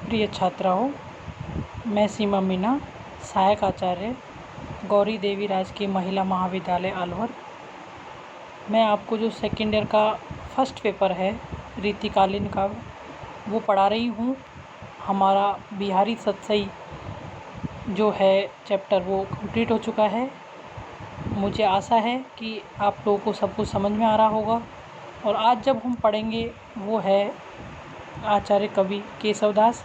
प्रिय छात्राओं, मैं सीमा मीना, सहायक आचार्य, गौरी देवी राजकीय महिला महाविद्यालय अलवर। मैं आपको जो सेकेंड ईयर का फर्स्ट पेपर है रीतिकालीन का वो पढ़ा रही हूँ। हमारा बिहारी सतसई जो है चैप्टर वो कंप्लीट हो चुका है। मुझे आशा है कि आप लोगों को सब कुछ समझ में आ रहा होगा। और आज जब हम पढ़ेंगे वो है आचार्य कवि केशवदास,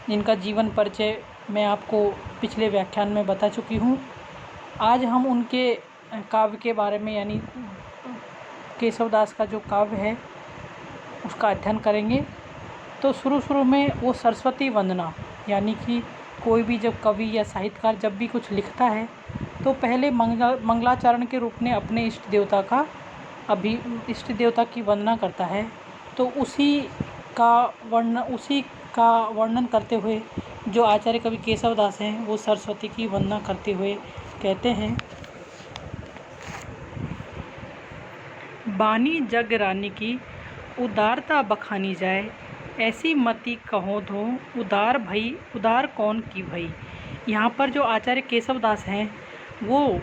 जिनका जीवन परिचय मैं आपको पिछले व्याख्यान में बता चुकी हूँ। आज हम उनके काव्य के बारे में यानी केशवदास का जो काव्य है उसका अध्ययन करेंगे। तो शुरू में वो सरस्वती वंदना यानी कि कोई भी जब कवि या साहित्यकार जब भी कुछ लिखता है तो पहले मंगलाचरण के रूप में अपने इष्ट देवता की वंदना करता है। तो उसी का वर्णन करते हुए जो आचार्य कवि केशवदास हैं वो सरस्वती की वंदना करते हुए कहते हैं, बानी जग रानी की उदारता बखानी जाए, ऐसी मति कहो धो उदार कौन की भई। यहाँ पर जो आचार्य केशवदास हैं वो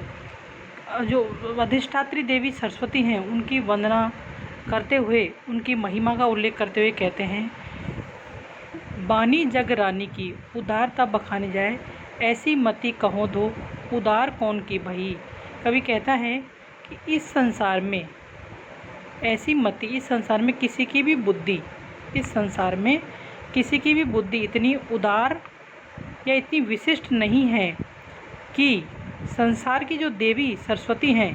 जो अधिष्ठात्री देवी सरस्वती हैं उनकी वंदना करते हुए उनकी महिमा का उल्लेख करते हुए कहते हैं, बानी जग रानी की उदारता बखानी जाए, ऐसी मति कहो दो उदार कौन की भई। कवि कहता है कि इस संसार में ऐसी मति, इस संसार में किसी की भी बुद्धि इतनी उदार या इतनी विशिष्ट नहीं है कि संसार की जो देवी सरस्वती हैं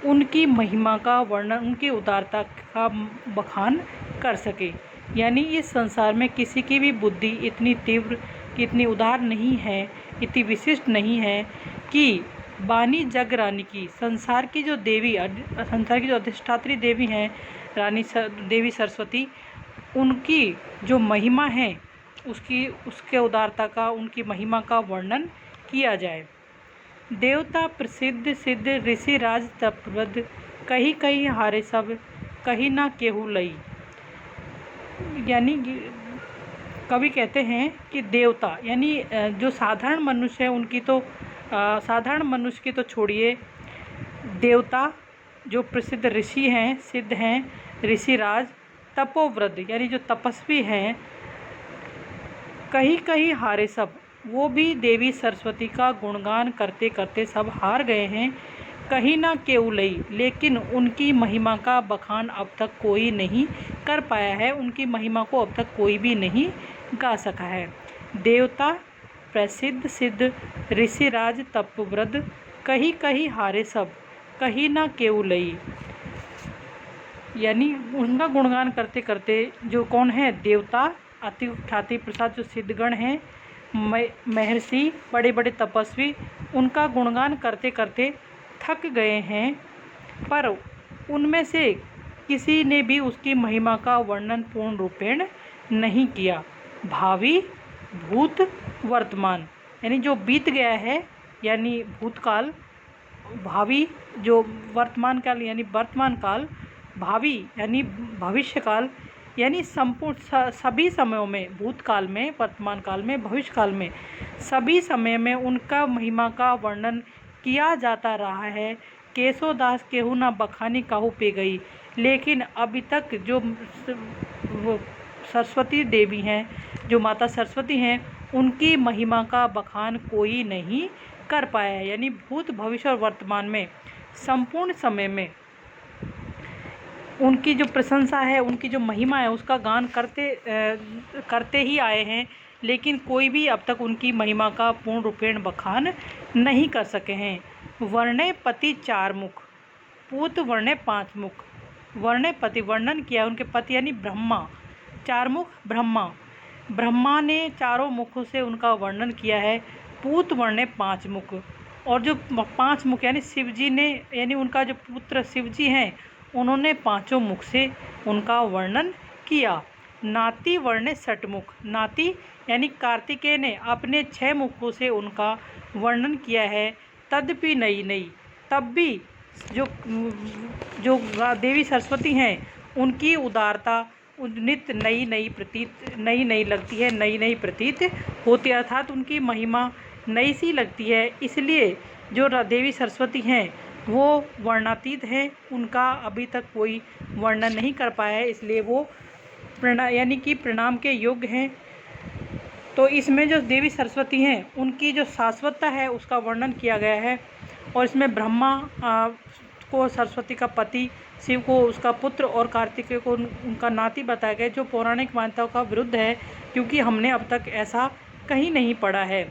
उनकी महिमा का वर्णन, उनकी उदारता का बखान कर सके। यानी इस संसार में किसी की भी बुद्धि इतनी तीव्र, इतनी उदार नहीं है, इतनी विशिष्ट नहीं है कि बानी जग रानी की, संसार की जो अधिष्ठात्री देवी हैं देवी सरस्वती, उनकी जो महिमा है उसके उदारता का, उनकी महिमा का वर्णन किया जाए। देवता प्रसिद्ध सिद्ध ऋषि राज तपवद, कही कही हारे सब कही ना केहू लई। यानी कवि कहते हैं कि देवता यानी जो साधारण मनुष्य है उनकी तो साधारण मनुष्य की तो छोड़िए, देवता जो प्रसिद्ध ऋषि हैं, सिद्ध हैं, ऋषिराज, तपोव्रत यानी जो तपस्वी हैं, कहीं कहीं हारे सब, वो भी देवी सरस्वती का गुणगान करते करते सब हार गए हैं। कहीं ना केहू लई, लेकिन उनकी महिमा का बखान अब तक कोई नहीं कर पाया है, उनकी महिमा को अब तक कोई भी नहीं गा सका है। देवता प्रसिद्ध सिद्ध ऋषिराज तपव्रत, कहीं कहीं हारे सब कहीं ना केहू लई। यानी उनका गुणगान करते करते जो कौन है, देवता, अति ख्याति प्रसाद जो सिद्धगण हैं, महर्षि, बड़े बड़े तपस्वी, उनका गुणगान करते करते थक गए हैं, पर उनमें से किसी ने भी उसकी महिमा का वर्णन पूर्ण रूपेण नहीं किया। भावी भूत वर्तमान यानी जो बीत गया है यानी भूतकाल, भावी जो वर्तमान काल यानी वर्तमान काल, भावी यानी भविष्य काल, यानी संपूर्ण सभी समयों में, भूतकाल में, वर्तमान काल में, भविष्य काल में, सभी समय में उनका महिमा का वर्णन किया जाता रहा है। केशवदास केहू ना बखानी काहू पे गई, लेकिन अभी तक जो सरस्वती देवी हैं, जो माता सरस्वती हैं, उनकी महिमा का बखान कोई नहीं कर पाया है। यानी भूत, भविष्य और वर्तमान में संपूर्ण समय में उनकी जो प्रशंसा है, उनकी जो महिमा है, उसका गान करते ही आए हैं, लेकिन कोई भी अब तक उनकी महिमा का पूर्ण रूपेण बखान नहीं कर सके हैं। वर्णे पति चार मुख, पूत वर्णे पांच मुख। वर्णे पति वर्णन किया उनके पति यानी ब्रह्मा, चार मुख ब्रह्मा ने चारों मुखों से उनका वर्णन किया है। पूत वर्णे पांच मुख, और जो पांच मुख यानी शिवजी ने, यानी उनका जो पुत्र शिवजी हैं, उन्होंने पांचों मुख से उनका वर्णन किया। नाती वर्णे षटमुख, नाती यानी कार्तिकेय ने अपने 6 मुखों से उनका वर्णन किया है। तदपि नई, तब भी जो देवी सरस्वती हैं उनकी उदारता, नित्य नई नई लगती है, नई नई प्रतीत होती है, अर्थात उनकी महिमा नई सी लगती है। इसलिए जो देवी सरस्वती हैं वो वर्णातीत हैं, उनका अभी तक कोई वर्णन नहीं कर पाया है, इसलिए वो यानी कि प्रणाम के योग्य हैं। तो इसमें जो देवी सरस्वती हैं उनकी जो शाश्वतता है उसका वर्णन किया गया है, और इसमें ब्रह्मा को सरस्वती का पति, शिव को उसका पुत्र और कार्तिकेय को उनका नाती बताया गया, जो पौराणिक मान्यताओं का विरुद्ध है, क्योंकि हमने अब तक ऐसा कहीं नहीं पढ़ा है।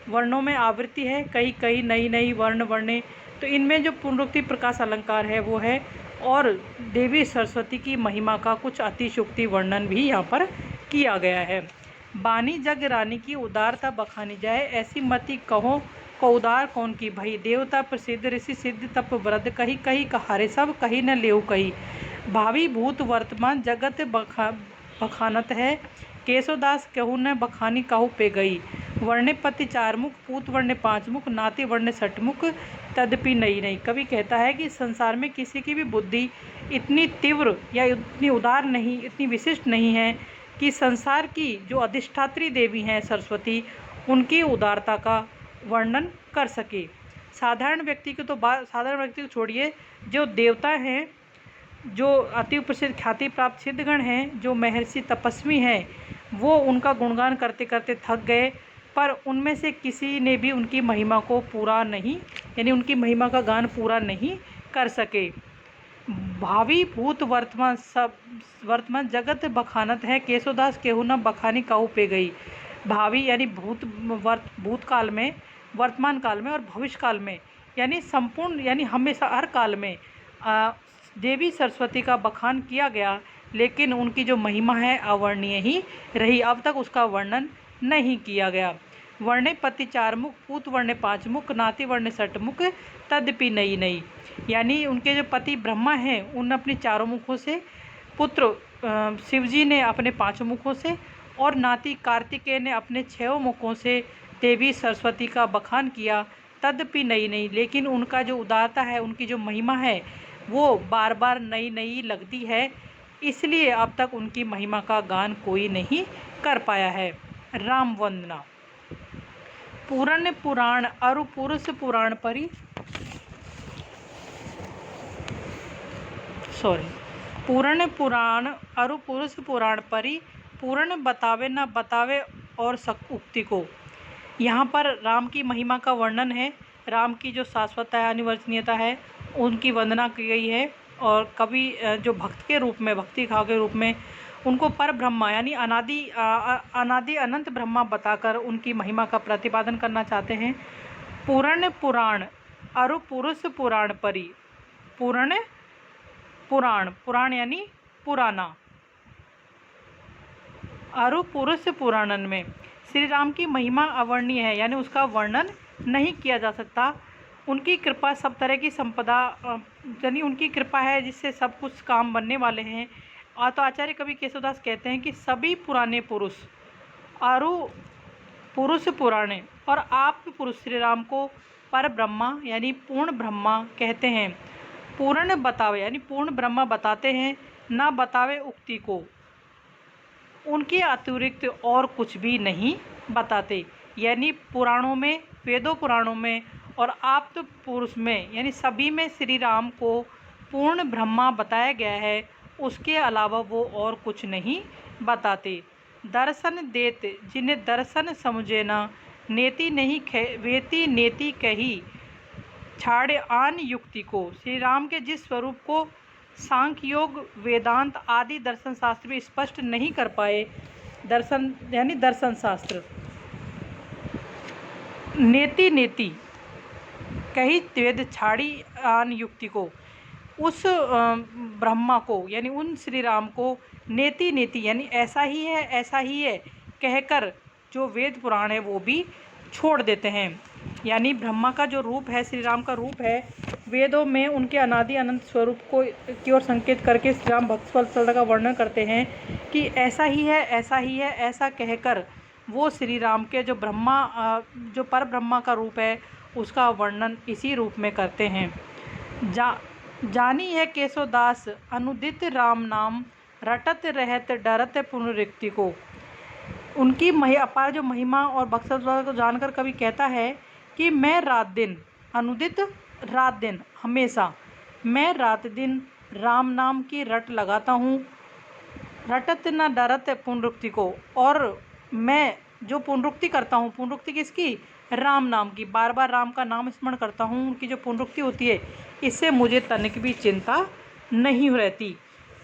वर्णों में आवृत्ति है, कई नई वर्णे, तो इनमें जो पुनरुक्ति प्रकाश अलंकार है वो है, और देवी सरस्वती की महिमा का कुछ अतिशयोक्ति वर्णन भी यहाँ पर किया गया है। बानी जग रानी की उदारता बखानी जाए, ऐसी मति कहो को उदार कौन की भई, देवता प्रसिद्ध ऋषि सिद्ध तप व्रत, कही कही कहारे सब कही न लेऊ कही, भावी भूत वर्तमान जगत बखानत है, केशवदास कहू न बखानी कहू पे गई, वर्णे पति चार मुख पूत वर्णे पांच मुख, नाती वर्णे छठ मुख तदपि नई नई। कवि कहता है कि संसार में किसी की भी बुद्धि इतनी तीव्र या इतनी उदार नहीं, इतनी विशिष्ट नहीं है कि संसार की जो अधिष्ठात्री देवी हैं सरस्वती, उनकी उदारता का वर्णन कर सके। साधारण व्यक्ति को छोड़िए, जो देवता हैं, जो अति प्रसिद्ध ख्याति प्राप्त सिद्धगण हैं, जो महर्षि तपस्वी हैं, वो उनका गुणगान करते करते थक गए, पर उनमें से किसी ने भी उनकी महिमा को पूरा नहीं, यानी उनकी महिमा का गान पूरा नहीं कर सके। भावी भूत वर्तमान जगत बखानत है, केशवदास केहू न बखानी कहू पे गई। भावी यानी भूतकाल में, वर्तमान काल में और भविष्य काल में, यानी संपूर्ण, यानी हमेशा हर काल में देवी सरस्वती का बखान किया गया, लेकिन उनकी जो महिमा है अवर्णीय ही रही, अब तक उसका वर्णन नहीं किया गया। वर्णे पति चार मुख पूत वर्णे पांच मुख, नाती वर्णे छठ मुख तदपि नई नई, यानी उनके जो पति ब्रह्मा हैं उन अपने चारों मुखों से, पुत्र शिवजी ने अपने पांचों मुखों से, और नाती कार्तिकेय ने अपने छह मुखों से देवी सरस्वती का बखान किया, तदपि नई नई, लेकिन उनका जो उदारता है, उनकी जो महिमा है वो बार बार नई नई लगती है, इसलिए अब तक उनकी महिमा का गान कोई नहीं कर पाया है। राम वंदना। पूर्ण पुराण अरु पुरुष पुराण परी, पूर्ण पुराण अरु पुरुष पुराण परी, पूर्ण बतावे न बतावे और उक्ति को। यहाँ पर राम की महिमा का वर्णन है, राम की जो शाश्वतता है, अनिवर्चनीयता है, उनकी वंदना की गई है, और कवि जो भक्त के रूप में, भक्ति भाव के रूप में उनको पर ब्रह्मा यानी अनादि अनंत ब्रह्मा बताकर उनकी महिमा का प्रतिपादन करना चाहते हैं। पूर्ण पुराण अरु पुरुष पुराण परी, पूर्ण पुराण यानी पुराना, अरु पुरुष पुराणन में श्री राम की महिमा अवर्णीय है, यानी उसका वर्णन नहीं किया जा सकता। उनकी कृपा सब तरह की संपदा, यानी उनकी कृपा है जिससे सब कुछ काम बनने वाले हैं। तो आचार्य कवि केशवदास कहते हैं कि सभी पुराने पुरुष अरु पुरुष पुराणे, और आप पुरुष श्री राम को पर ब्रह्मा यानी पूर्ण ब्रह्मा कहते हैं। पूर्ण बतावे यानी पूर्ण ब्रह्मा बताते हैं, ना बतावे उक्ति को, उनके अतिरिक्त और कुछ भी नहीं बताते, यानी पुराणों में, वेदों पुराणों में और आप्त पुरुष में, यानी सभी में श्री राम को पूर्ण ब्रह्मा बताया गया है, उसके अलावा वो और कुछ नहीं बताते। दर्शन देते जिन्हें दर्शन समझे ना, नेति नहीं वेति नेति कही छाड़े आन युक्ति को। श्री राम के जिस स्वरूप को सांख्य योग वेदांत आदि दर्शन शास्त्र भी स्पष्ट नहीं कर पाए, दर्शन यानी दर्शन शास्त्र, नेति नेति कही वेद छाड़ी आन युक्ति को, उस ब्रह्मा को यानी उन श्री राम को नेति नेति यानी ऐसा ही है कहकर जो वेद पुराण है वो भी छोड़ देते हैं। यानी ब्रह्मा का जो रूप है, श्री राम का रूप है, वेदों में उनके अनादि अनंत स्वरूप को की ओर संकेत करके श्री राम भक्तवत्सल का वर्णन करते हैं कि ऐसा ही है ऐसा कहकर वो श्री राम के जो ब्रह्मा जो पर ब्रह्मा का रूप है उसका वर्णन इसी रूप में करते हैं। जानी है केशवदास अनुदित राम नाम, रटत रहत डरत पुनरुक्ति को। उनकी अपार जो महिमा और बख्शा को जानकर कवि कहता है कि मैं रात दिन, अनुदित रात दिन हमेशा, मैं रात दिन राम नाम की रट लगाता हूँ, रटत न डरत पुनरुक्ति को। और मैं जो पुनरुक्ति करता हूँ, पुनरुक्ति किसकी? राम नाम की, बार बार राम का नाम स्मरण करता हूँ, उनकी जो पुनरुक्ति होती है इससे मुझे तनिक भी चिंता नहीं रहती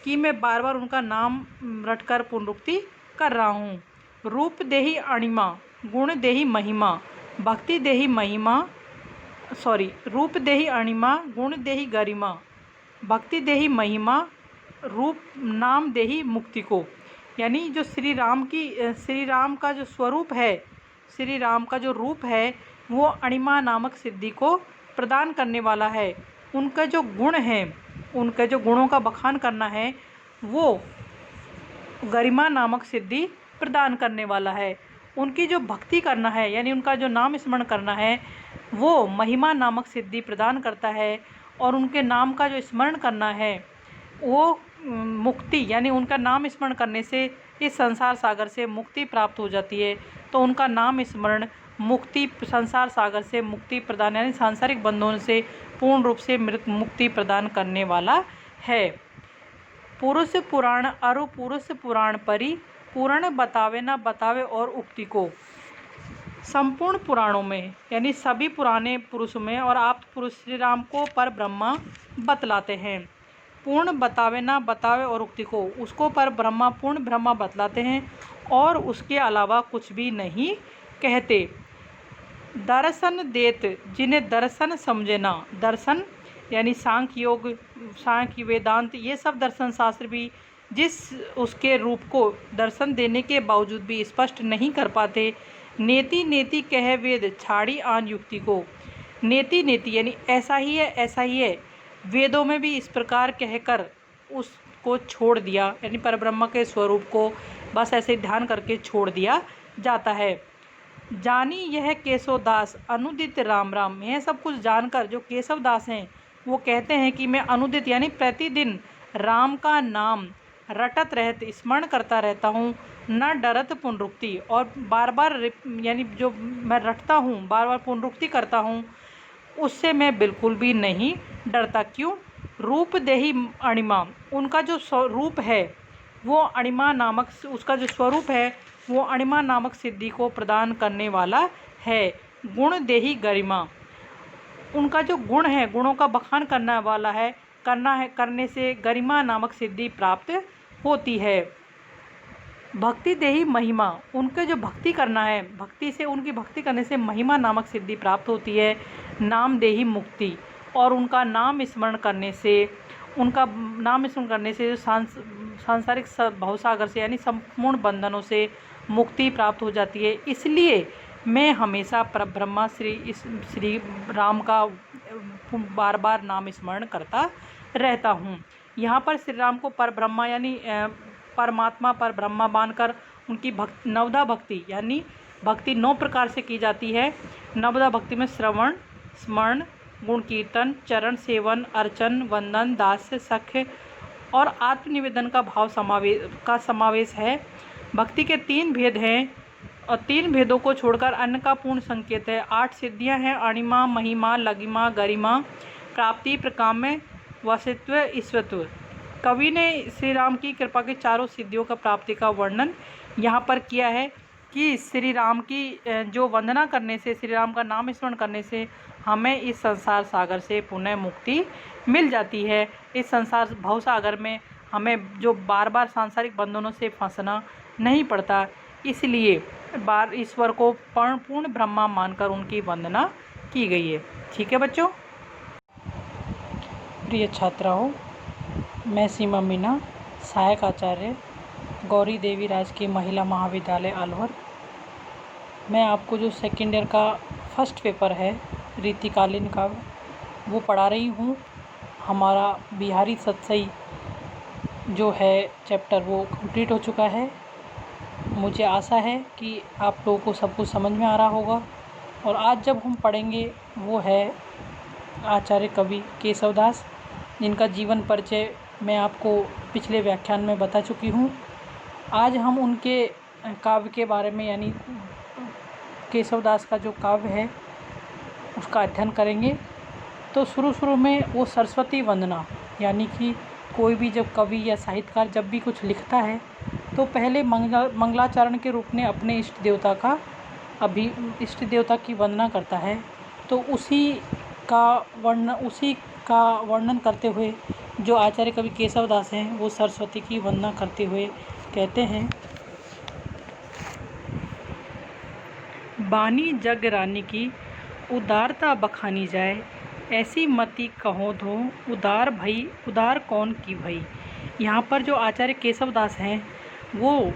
कि मैं बार बार उनका नाम रटकर पुनरुक्ति कर रहा हूँ। रूप देही अणिमा, गुण देही महिमा, भक्ति देही महिमा, रूप देही अणिमा, गुण देही गरिमा, भक्ति देही महिमा, रूप नाम देही मुक्ति को। यानी जो श्री राम का जो स्वरूप है, श्री राम का जो रूप है वो अणिमा नामक सिद्धि को प्रदान करने वाला है। उनका जो गुण है, उनके जो गुणों का बखान करना है वो गरिमा नामक सिद्धि प्रदान करने वाला है। उनकी जो भक्ति करना है यानी उनका जो नाम स्मरण करना है वो महिमा नामक सिद्धि प्रदान करता है। और उनके नाम का जो स्मरण करना है वो मुक्ति, यानी उनका नाम स्मरण करने से इस संसार सागर से मुक्ति प्राप्त हो जाती है। तो उनका नाम स्मरण मुक्ति, संसार सागर से मुक्ति प्रदान, यानी सांसारिक बंधनों से पूर्ण रूप से मुक्ति प्रदान करने वाला है। पुरुष पुराण अरु पुरुष पुराण परि, पुराण बतावे न बतावे और उक्ति को। संपूर्ण पुराणों में यानी सभी पुराने पुरुषों में और आप पुरुष श्री राम को पर ब्रह्मा बतलाते हैं। पूर्ण बतावे ना बतावे और उक्ति को, उसको पर ब्रह्मा, पूर्ण ब्रह्मा बतलाते हैं और उसके अलावा कुछ भी नहीं कहते। दर्शन देत जिन्हें दर्शन समझे ना, दर्शन यानी सांख्य योग, सांख्य वेदांत, ये सब दर्शन शास्त्र भी जिस उसके रूप को दर्शन देने के बावजूद भी स्पष्ट नहीं कर पाते। नेति नेति कह वेद छाड़ी आन युक्ति को। नेति नेति यानी ऐसा ही है, ऐसा ही है, वेदों में भी इस प्रकार कहकर उसको छोड़ दिया, यानी परब्रह्म के स्वरूप को बस ऐसे ध्यान करके छोड़ दिया जाता है। जानी यह केशवदास अनुदित राम राम, यह सब कुछ जानकर जो केशवदास हैं वो कहते हैं कि मैं अनुदित यानी प्रतिदिन राम का नाम रटत रहत स्मरण करता रहता हूँ, न डरत पुनरुक्ति, और बार बार यानी जो मैं रटता हूँ, बार बार पुनरुक्ति करता हूँ, उससे मैं बिल्कुल भी नहीं डरता। क्यों? रूप देही अणिमा, उनका जो स्वरूप है वो अणिमा नामक, उसका जो स्वरूप है वो अणिमा नामक सिद्धि को प्रदान करने वाला है। गुण देही गरिमा, उनका जो गुण है, गुणों का बखान करने वाला है, करने से गरिमा नामक सिद्धि प्राप्त होती है। भक्ति देही महिमा, उनके जो भक्ति करना है, भक्ति से, उनकी भक्ति करने से महिमा नामक सिद्धि प्राप्त होती है। नाम देही मुक्ति, और उनका नाम स्मरण करने से, उनका नाम स्मरण करने से सांसारिक भवसागर से यानी संपूर्ण बंधनों से मुक्ति प्राप्त हो जाती है। इसलिए मैं हमेशा परब्रह्मा श्री राम का बार बार नाम स्मरण करता रहता हूँ। यहाँ पर श्री राम को परब्रह्मा यानी परमात्मा पर ब्रह्मा मानकर उनकी नवदा भक्ति यानी भक्ति 9 प्रकार से की जाती है। नवदा भक्ति में श्रवण, स्मरण, गुण कीर्तन, चरण सेवन, अर्चन, वंदन, दास्य, सख्य और आत्मनिवेदन का भाव समावेश है। भक्ति के 3 भेद हैं और 3 भेदों को छोड़कर अन्य का पूर्ण संकेत है। 8 सिद्धियां हैं: अणिमा, महिमा, लगिमा, गरिमा, प्राप्ति, प्रकाम्य, वसित्व, ईश्वत्व। कवि ने श्री राम की कृपा की चारों सिद्धियों का प्राप्ति का वर्णन यहाँ पर किया है कि श्री राम की जो वंदना करने से, श्री राम का नाम स्मरण करने से हमें इस संसार सागर से पुनः मुक्ति मिल जाती है। इस संसार भवसागर में हमें जो बार बार सांसारिक बंधनों से फंसना नहीं पड़ता। इसलिए ईश्वर को पूर्ण ब्रह्मा मानकर उनकी वंदना की गई है। ठीक है बच्चों। प्रिय छात्राओं, मैं सीमा मीना, सहायक आचार्य, गौरी देवी राजकीय महिला महाविद्यालय अलवर। मैं आपको जो सेकेंड ईयर का फर्स्ट पेपर है रीतिकालीन का वो पढ़ा रही हूँ। हमारा बिहारी सतसई जो है चैप्टर वो कंप्लीट हो चुका है। मुझे आशा है कि आप लोगों को सब कुछ समझ में आ रहा होगा। और आज जब हम पढ़ेंगे वो है आचार्य कवि केशवदास, जिनका जीवन परिचय मैं आपको पिछले व्याख्यान में बता चुकी हूँ। आज हम उनके काव्य के बारे में यानी केशवदास का जो काव्य है उसका अध्ययन करेंगे। तो शुरू में वो सरस्वती वंदना यानी कि कोई भी जब कवि या साहित्यकार जब भी कुछ लिखता है तो पहले मंगलाचरण के रूप में अपने इष्ट देवता की वंदना करता है। तो उसी का वर्णन करते हुए जो आचार्य कवि केशवदास हैं वो सरस्वती की वंदना करते हुए कहते हैं, बानी जग रानी की उदारता बखानी जाए, ऐसी मति कहो धो उदार भई उदार कौन की भई। यहाँ पर जो आचार्य केशवदास हैं वो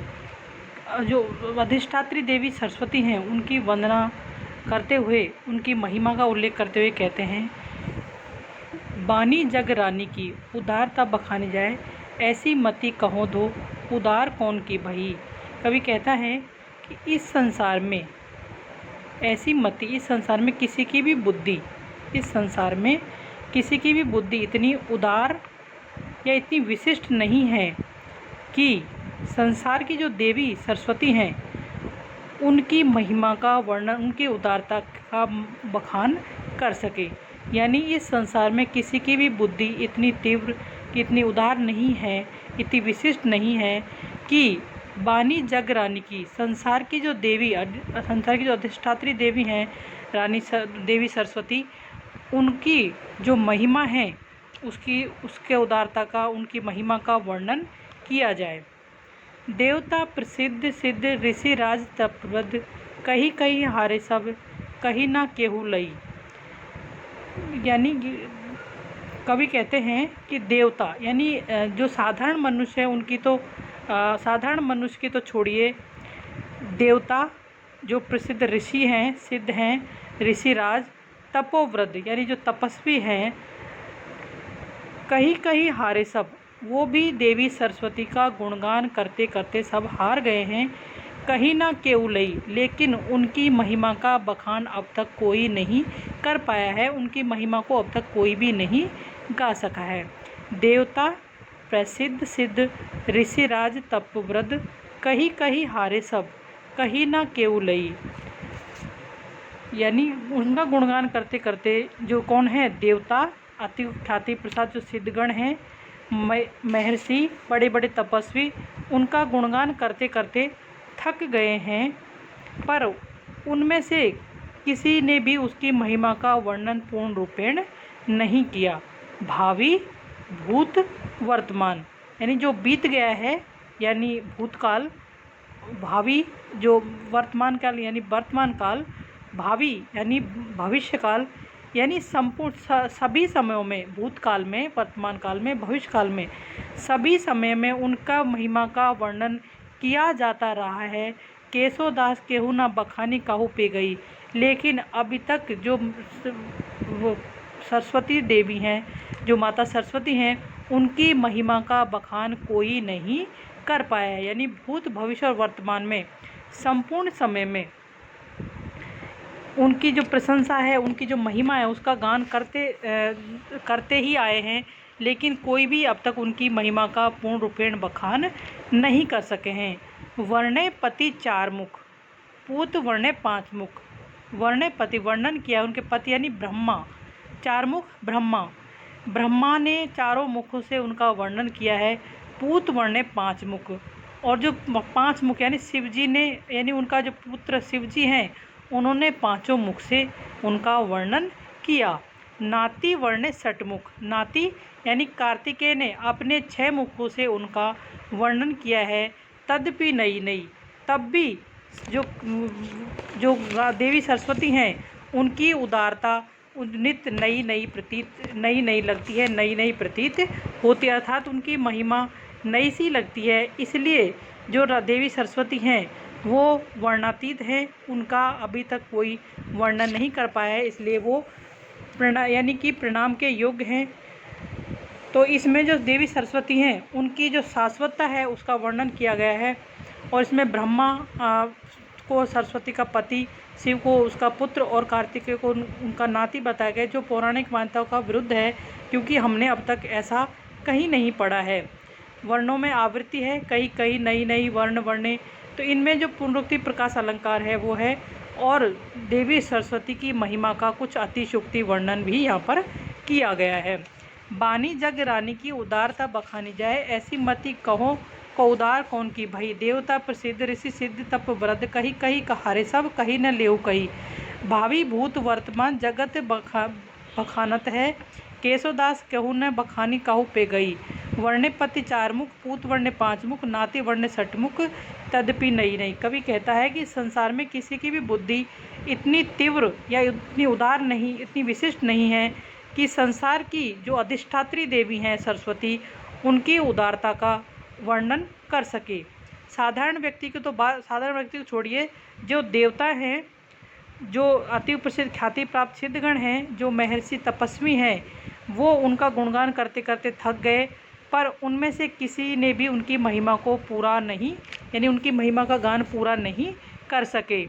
जो अधिष्ठात्री देवी सरस्वती हैं उनकी वंदना करते हुए उनकी महिमा का उल्लेख करते हुए कहते हैं, बानी जग रानी की उदारता बखानी जाए, ऐसी मति कहो दो उदार कौन की भई। कवि कहता है कि इस संसार में ऐसी मति, इस संसार में किसी की भी बुद्धि इतनी उदार या इतनी विशिष्ट नहीं है कि संसार की जो देवी सरस्वती हैं उनकी महिमा का वर्णन, उनकी उदारता का बखान कर सके। यानी इस संसार में किसी की भी बुद्धि इतनी तीव्र, इतनी उदार नहीं है, इतनी विशिष्ट नहीं है कि बानी जग रानी की, संसार की जो अधिष्ठात्री देवी हैं देवी सरस्वती, उनकी जो महिमा है उसके उदारता का, उनकी महिमा का वर्णन किया जाए। देवता प्रसिद्ध सिद्ध ऋषि राज तपवद, कहीं कहीं हारे सब कहीं ना केहू लई। यानी कवि कहते हैं कि देवता यानी जो साधारण मनुष्य है उनकी तो साधारण मनुष्य की तो छोड़िए, देवता जो प्रसिद्ध ऋषि हैं, सिद्ध हैं, ऋषिराज, तपोव्रत यानी जो तपस्वी हैं, कहीं कहीं हारे सब, वो भी देवी सरस्वती का गुणगान करते करते सब हार गए हैं। कहीं ना केहू लई, लेकिन उनकी महिमा का बखान अब तक कोई नहीं कर पाया है, उनकी महिमा को अब तक कोई भी नहीं गा सका है। देवता प्रसिद्ध सिद्ध ऋषिराज तपव्रत, कहीं कहीं हारे सब कहीं ना केहू लई। यानी उनका गुणगान करते करते जो कौन है, देवता, अति ख्याति प्रसाद जो सिद्धगण हैं, महर्षि, बड़े बड़े तपस्वी, उनका गुणगान करते करते थक गए हैं, पर उनमें से किसी ने भी उसकी महिमा का वर्णन पूर्ण रूपेण नहीं किया। भावी भूत वर्तमान यानी जो बीत गया है यानी भूतकाल, भावी जो वर्तमान काल यानी वर्तमान काल, भावी यानी भविष्य काल, यानी संपूर्ण सभी समयों में, भूतकाल में, वर्तमान काल में, भविष्य काल में, सभी समय में उनका महिमा का वर्णन किया जाता रहा है। केशवदास केहू ना बखानी काहू पे गई, लेकिन अभी तक जो सरस्वती देवी हैं, जो माता सरस्वती हैं, उनकी महिमा का बखान कोई नहीं कर पाया है। यानी भूत भविष्य और वर्तमान में संपूर्ण समय में उनकी जो प्रशंसा है, उनकी जो महिमा है, उसका गान करते ही आए हैं, लेकिन कोई भी अब तक उनकी महिमा का पूर्ण रूपेण बखान नहीं कर सके हैं। वर्णे पति चार मुख, पूत वर्णे पांच मुख। वर्णे पति वर्णन किया उनके पति यानी ब्रह्मा, चार मुख ब्रह्मा ने चारों मुखों से उनका वर्णन किया है। पूत वर्णे पांच मुख, और जो पांच मुख यानी शिव जी ने, यानी उनका जो पुत्र शिव जी हैं, उन्होंने पांचों मुख से उनका वर्णन किया। नाती वर्णे षटमुख, नाती यानी कार्तिकेय ने अपने 6 मुखों से उनका वर्णन किया है। तदपि नई, तब भी जो देवी सरस्वती हैं उनकी उदारता नित्य नई लगती है, नई प्रतीत होती है, अर्थात उनकी महिमा नई सी लगती है। इसलिए जो देवी सरस्वती हैं वो वर्णातीत हैं, उनका अभी तक कोई वर्णन नहीं कर पाया है, इसलिए वो यानी कि प्रणाम के योग्य हैं। तो इसमें जो देवी सरस्वती हैं उनकी जो शाश्वतता है उसका वर्णन किया गया है, और इसमें ब्रह्मा को सरस्वती का पति, शिव को उसका पुत्र और कार्तिकेय को उनका नाती बताया गया, जो पौराणिक मान्यताओं का विरुद्ध है, क्योंकि हमने अब तक ऐसा कहीं नहीं पड़ा है। वर्णों में आवृत्ति है, कहीं कहीं नई नई वर्ण वर्णे। तो इनमें जो पुनरुक्ति प्रकाश अलंकार है वो है, और देवी सरस्वती की महिमा का कुछ अतिशुक्ति वर्णन भी यहाँ पर किया गया है। बानी जग रानी की उदारता बखानी जाए, ऐसी मति कहो को उदार कौन की भई। देवता प्रसिद्ध ऋषि सिद्ध तप वृद्ध, कही कही कहारे सब कही न लेऊ कही। भावी भूत वर्तमान जगत बखानत है, केशवदास कहू न बखानी कहू पे गई। वर्णे पति चार मुख, पूत वर्णे पांच मुख, नाती वर्णे सठ मुख, तदपि नई नई। कवि कहता है कि संसार में किसी की भी बुद्धि इतनी तीव्र या इतनी उदार नहीं, इतनी विशिष्ट नहीं है कि संसार की जो अधिष्ठात्री देवी हैं सरस्वती, उनकी उदारता का वर्णन कर सके। साधारण व्यक्ति को छोड़िए, जो देवता हैं, जो अति प्रसिद्ध ख्याति प्राप्त सिद्धगण हैं, जो महर्षि तपस्वी हैं, वो उनका गुणगान करते करते थक गए, पर उनमें से किसी ने भी उनकी महिमा को पूरा नहीं, यानी उनकी महिमा का गान पूरा नहीं कर सके।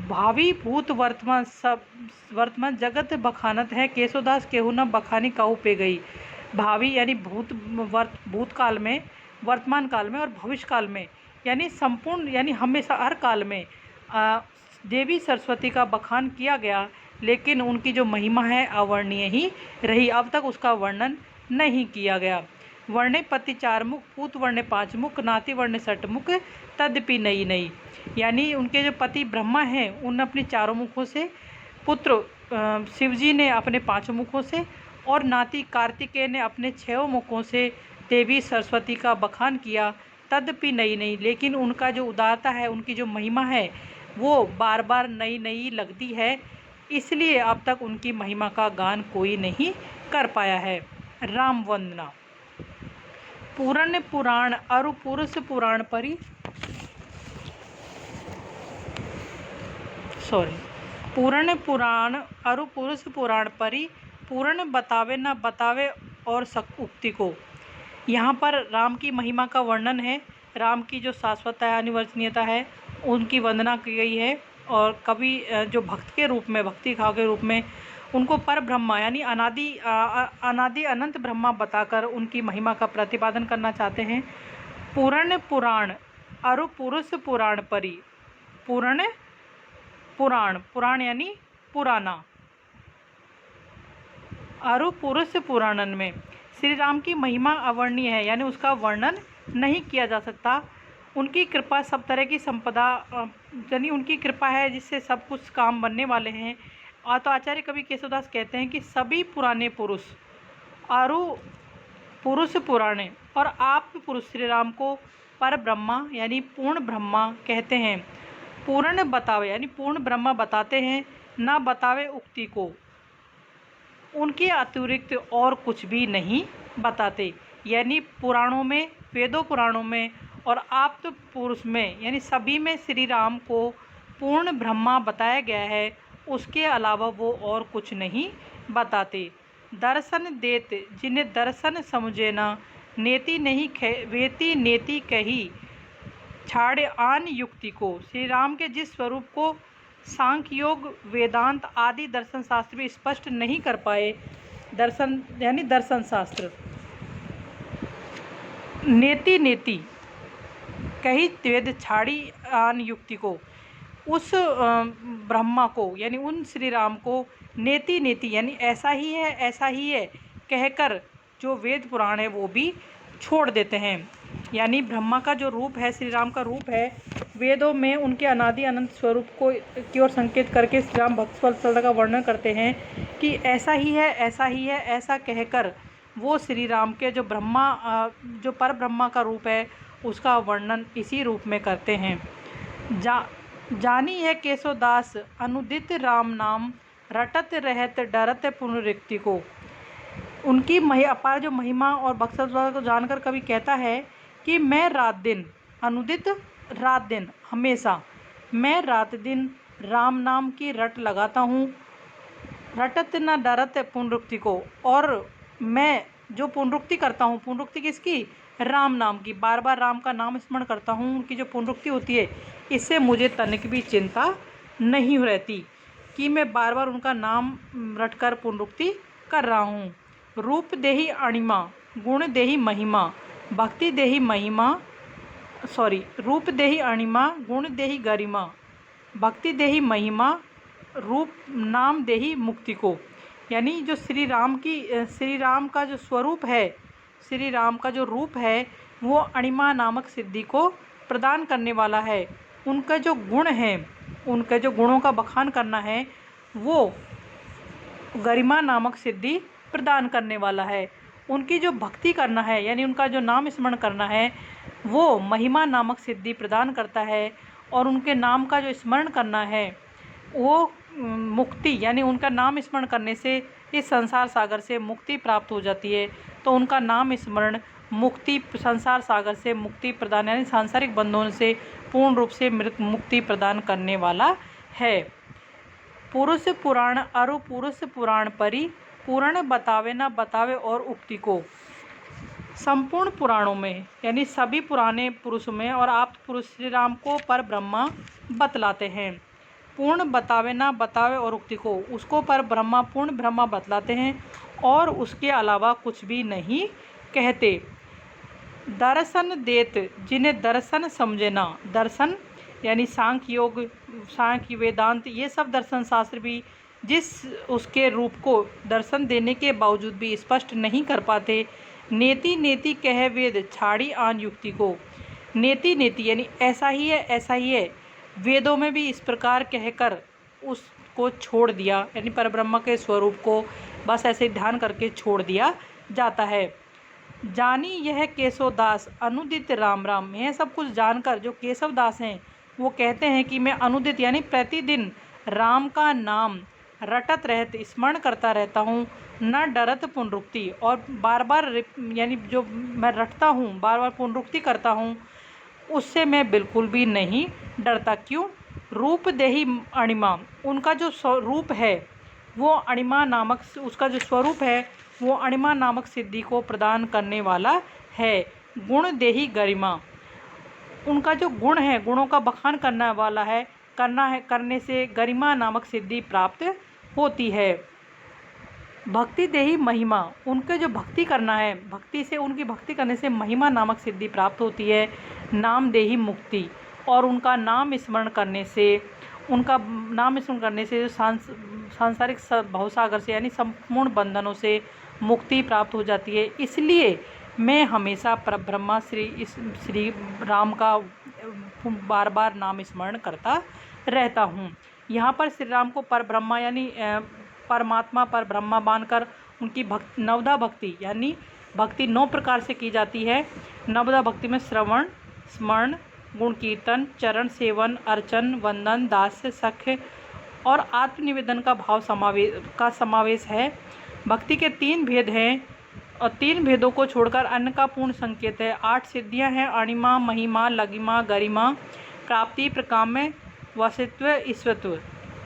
भावी भूत वर्तमान जगत बखानत है, केशवदास केहू न बखानी कहू पे गई। भावी यानी भूतकाल में, वर्तमान काल में और भविष्य काल में, यानी संपूर्ण, यानी हमेशा हर काल में देवी सरस्वती का बखान किया गया, लेकिन उनकी जो महिमा है अवर्णीय ही रही, अब तक उसका वर्णन नहीं किया गया। वर्णे पति चार मुख, पूत वर्णे पांच मुख, नाती वर्णे सठ मुख, तदपि नई नई। यानी उनके जो पति ब्रह्मा हैं, उन अपने चारों मुखों से, पुत्र शिवजी ने अपने पांचों मुखों से, और नाती कार्तिकेय ने अपने छह मुखों से देवी सरस्वती का बखान किया। तदपि नई नई, लेकिन उनका जो उदारता है, उनकी जो महिमा है, वो बार बार नई नई लगती है, इसलिए अब तक उनकी महिमा का गान कोई नहीं कर पाया है। राम वंदना। पूर्ण पुराण अरु पुरुष पुराण परी, पूर्ण पुराण अरु पुरुष पुराण परी, पूर्ण बतावे न बतावे और उक्ति को। यहाँ पर राम की महिमा का वर्णन है, राम की जो शाश्वतता अनिवर्चनीयता है, उनकी वंदना की गई है, और कवि जो भक्त के रूप में, भक्ति भाव के रूप में उनको पर ब्रह्मा यानी अनादि अनंत ब्रह्मा बताकर उनकी महिमा का प्रतिपादन करना चाहते हैं। पूर्ण पुराण अरु पुरुष पुराण परी, पूर्ण पुराण, पुराण यानी पुराना, अरु पुरुष पुराणन में श्री राम की महिमा अवर्णीय है, यानी उसका वर्णन नहीं किया जा सकता। उनकी कृपा सब तरह की संपदा, यानी उनकी कृपा है जिससे सब कुछ काम बनने वाले हैं। और तो आचार्य कवि केशवदास कहते हैं कि सभी पुराने पुरुष अरु पुरुष पुराणे, और आप पुरुष श्री राम को पर ब्रह्मा यानी पूर्ण ब्रह्मा कहते हैं। पूर्ण बतावे यानी पूर्ण ब्रह्मा बताते हैं, ना बतावे उक्ति को, उनके अतिरिक्त और कुछ भी नहीं बताते। यानी पुराणों में, वेदों पुराणों में और आप्त पुरुष में, यानी सभी में श्री राम को पूर्ण ब्रह्मा बताया गया है, उसके अलावा वो और कुछ नहीं बताते। दर्शन देत जिन्हें दर्शन समझे ना, नेति नहीं वेति नेति कही छाड़े आन युक्ति को। श्री राम के जिस स्वरूप को सांख्य योग वेदांत आदि दर्शन शास्त्र भी स्पष्ट नहीं कर पाए, दर्शन यानी दर्शन शास्त्र, नेति नेति कही वेद छाड़ी आन युक्ति को, उस ब्रह्मा को यानी उन श्री राम को नेति नेति यानी ऐसा ही है, ऐसा ही है कहकर जो वेद पुराण है वो भी छोड़ देते हैं। यानी ब्रह्मा का जो रूप है, श्री राम का रूप है, वेदों में उनके अनादि अनंत स्वरूप को की ओर संकेत करके श्री राम भक्त वत्सल का वर्णन करते हैं कि ऐसा ही है, ऐसा ही है, ऐसा कहकर वो श्री राम के जो ब्रह्मा, जो पर ब्रह्मा का रूप है, उसका वर्णन इसी रूप में करते हैं। जानी है केशवदास अनुदित राम नाम, रटत रहत डरत पुनरुक्ति को। उनकी अपार जो महिमा और बख्शत को जानकर कवि कहता है कि मैं रात दिन, अनुदित रात दिन, हमेशा मैं रात दिन राम नाम की रट लगाता हूँ, रटत न डरत पुनरुक्ति को, और मैं जो पुनरुक्ति करता हूँ, पुनरुक्ति किसकी, राम नाम की, बार बार राम का नाम स्मरण करता हूँ, उनकी जो पुनरुक्ति होती है, इससे मुझे तनिक भी चिंता नहीं रहती कि मैं बार बार उनका नाम रटकर पुनरुक्ति कर रहा हूँ। रूप देही अणिमा गुण देही महिमा, भक्ति देही महिमा, रूप देही अणिमा, गुण देही गरिमा, भक्ति देही महिमा, रूप नाम देही मुक्ति को। यानी जो श्री राम का जो स्वरूप है, श्री राम का जो रूप है, वो अणिमा नामक सिद्धि को प्रदान करने वाला है। उनका जो गुण है, उनके जो गुणों का बखान करना है, वो गरिमा नामक सिद्धि प्रदान करने वाला है। उनकी जो भक्ति करना है, यानी उनका जो नाम स्मरण करना है, वो महिमा नामक सिद्धि प्रदान करता है। और उनके नाम का जो स्मरण करना है, वो मुक्ति, यानी उनका नाम स्मरण करने से इस संसार सागर से मुक्ति प्राप्त हो जाती है। तो उनका नाम स्मरण मुक्ति, संसार सागर से मुक्ति प्रदान, यानी सांसारिक बंधनों से पूर्ण रूप से मुक्ति प्रदान करने वाला है। पुरुष पुराण अरु पुरुष पुराण परि, पुराण बतावे न बतावे और उक्ति को। संपूर्ण पुराणों में, यानी सभी पुराने पुरुषों में और आप पुरुष श्री राम को पर ब्रह्मा बतलाते हैं। पूर्ण बतावे ना बतावे और उक्ति को, उसको पर ब्रह्मा, पूर्ण ब्रह्मा बतलाते हैं और उसके अलावा कुछ भी नहीं कहते। दर्शन देत जिन्हें दर्शन समझे ना, दर्शन यानी सांख्य योग, सांख्य वेदांत, ये सब दर्शन शास्त्र भी जिस उसके रूप को दर्शन देने के बावजूद भी स्पष्ट नहीं कर पाते। नेति नेति कह वेद छाड़ी आन युक्ति को। नेति नेति यानी ऐसा ही है, ऐसा ही है, वेदों में भी इस प्रकार कहकर उसको छोड़ दिया, यानी परब्रह्म के स्वरूप को बस ऐसे ध्यान करके छोड़ दिया जाता है। जानी यह केशव दास अनुदित राम राम, यह सब कुछ जानकर जो केशव दास हैं वो कहते हैं कि मैं अनुदित यानी प्रतिदिन राम का नाम रटत रहते, स्मरण करता रहता हूँ, न डरत पुनरुक्ति, और बार बार यानी जो मैं रटता हूँ, बार बार पुनरुक्ति करता हूँ, उससे मैं बिल्कुल भी नहीं डरता। क्यों? रूप देही अणिमा, उनका जो स्वरूप है वो अणिमा नामक, उसका जो स्वरूप है वो अणिमा नामक सिद्धि को प्रदान करने वाला है। गुण देही गरिमा, उनका जो गुण है, गुणों का बखान करने वाला है, करने से गरिमा नामक सिद्धि प्राप्त होती है। भक्ति देही महिमा, उनके जो भक्ति करना है, भक्ति से, उनकी भक्ति करने से महिमा नामक सिद्धि प्राप्त होती है। नाम देही मुक्ति, और उनका नाम स्मरण करने से, उनका नाम स्मरण करने से जो सांसारिक भवसागर से यानी संपूर्ण बंधनों से मुक्ति प्राप्त हो जाती है। इसलिए मैं हमेशा परब्रह्मा श्री राम का बार बार नाम स्मरण करता रहता हूँ। यहाँ पर श्री राम को परब्रह्मा यानी परमात्मा परब्रह्मा मानकर उनकी नवदा भक्ति, यानी भक्ति 9 प्रकार से की जाती है। नवदा भक्ति में श्रवण, स्मरण, गुण कीर्तन, चरण सेवन, अर्चन, वंदन, दास्य, सख्य और आत्मनिवेदन का भाव समावेश है। भक्ति के 3 भेद हैं और 3 भेदों को छोड़कर अन्य का पूर्ण संकेत है। 8 सिद्धियां हैं: अणिमा, महिमा, लगिमा, गरिमा, प्राप्ति, प्रकाम्य, वसित्व, ईश्वरत्व।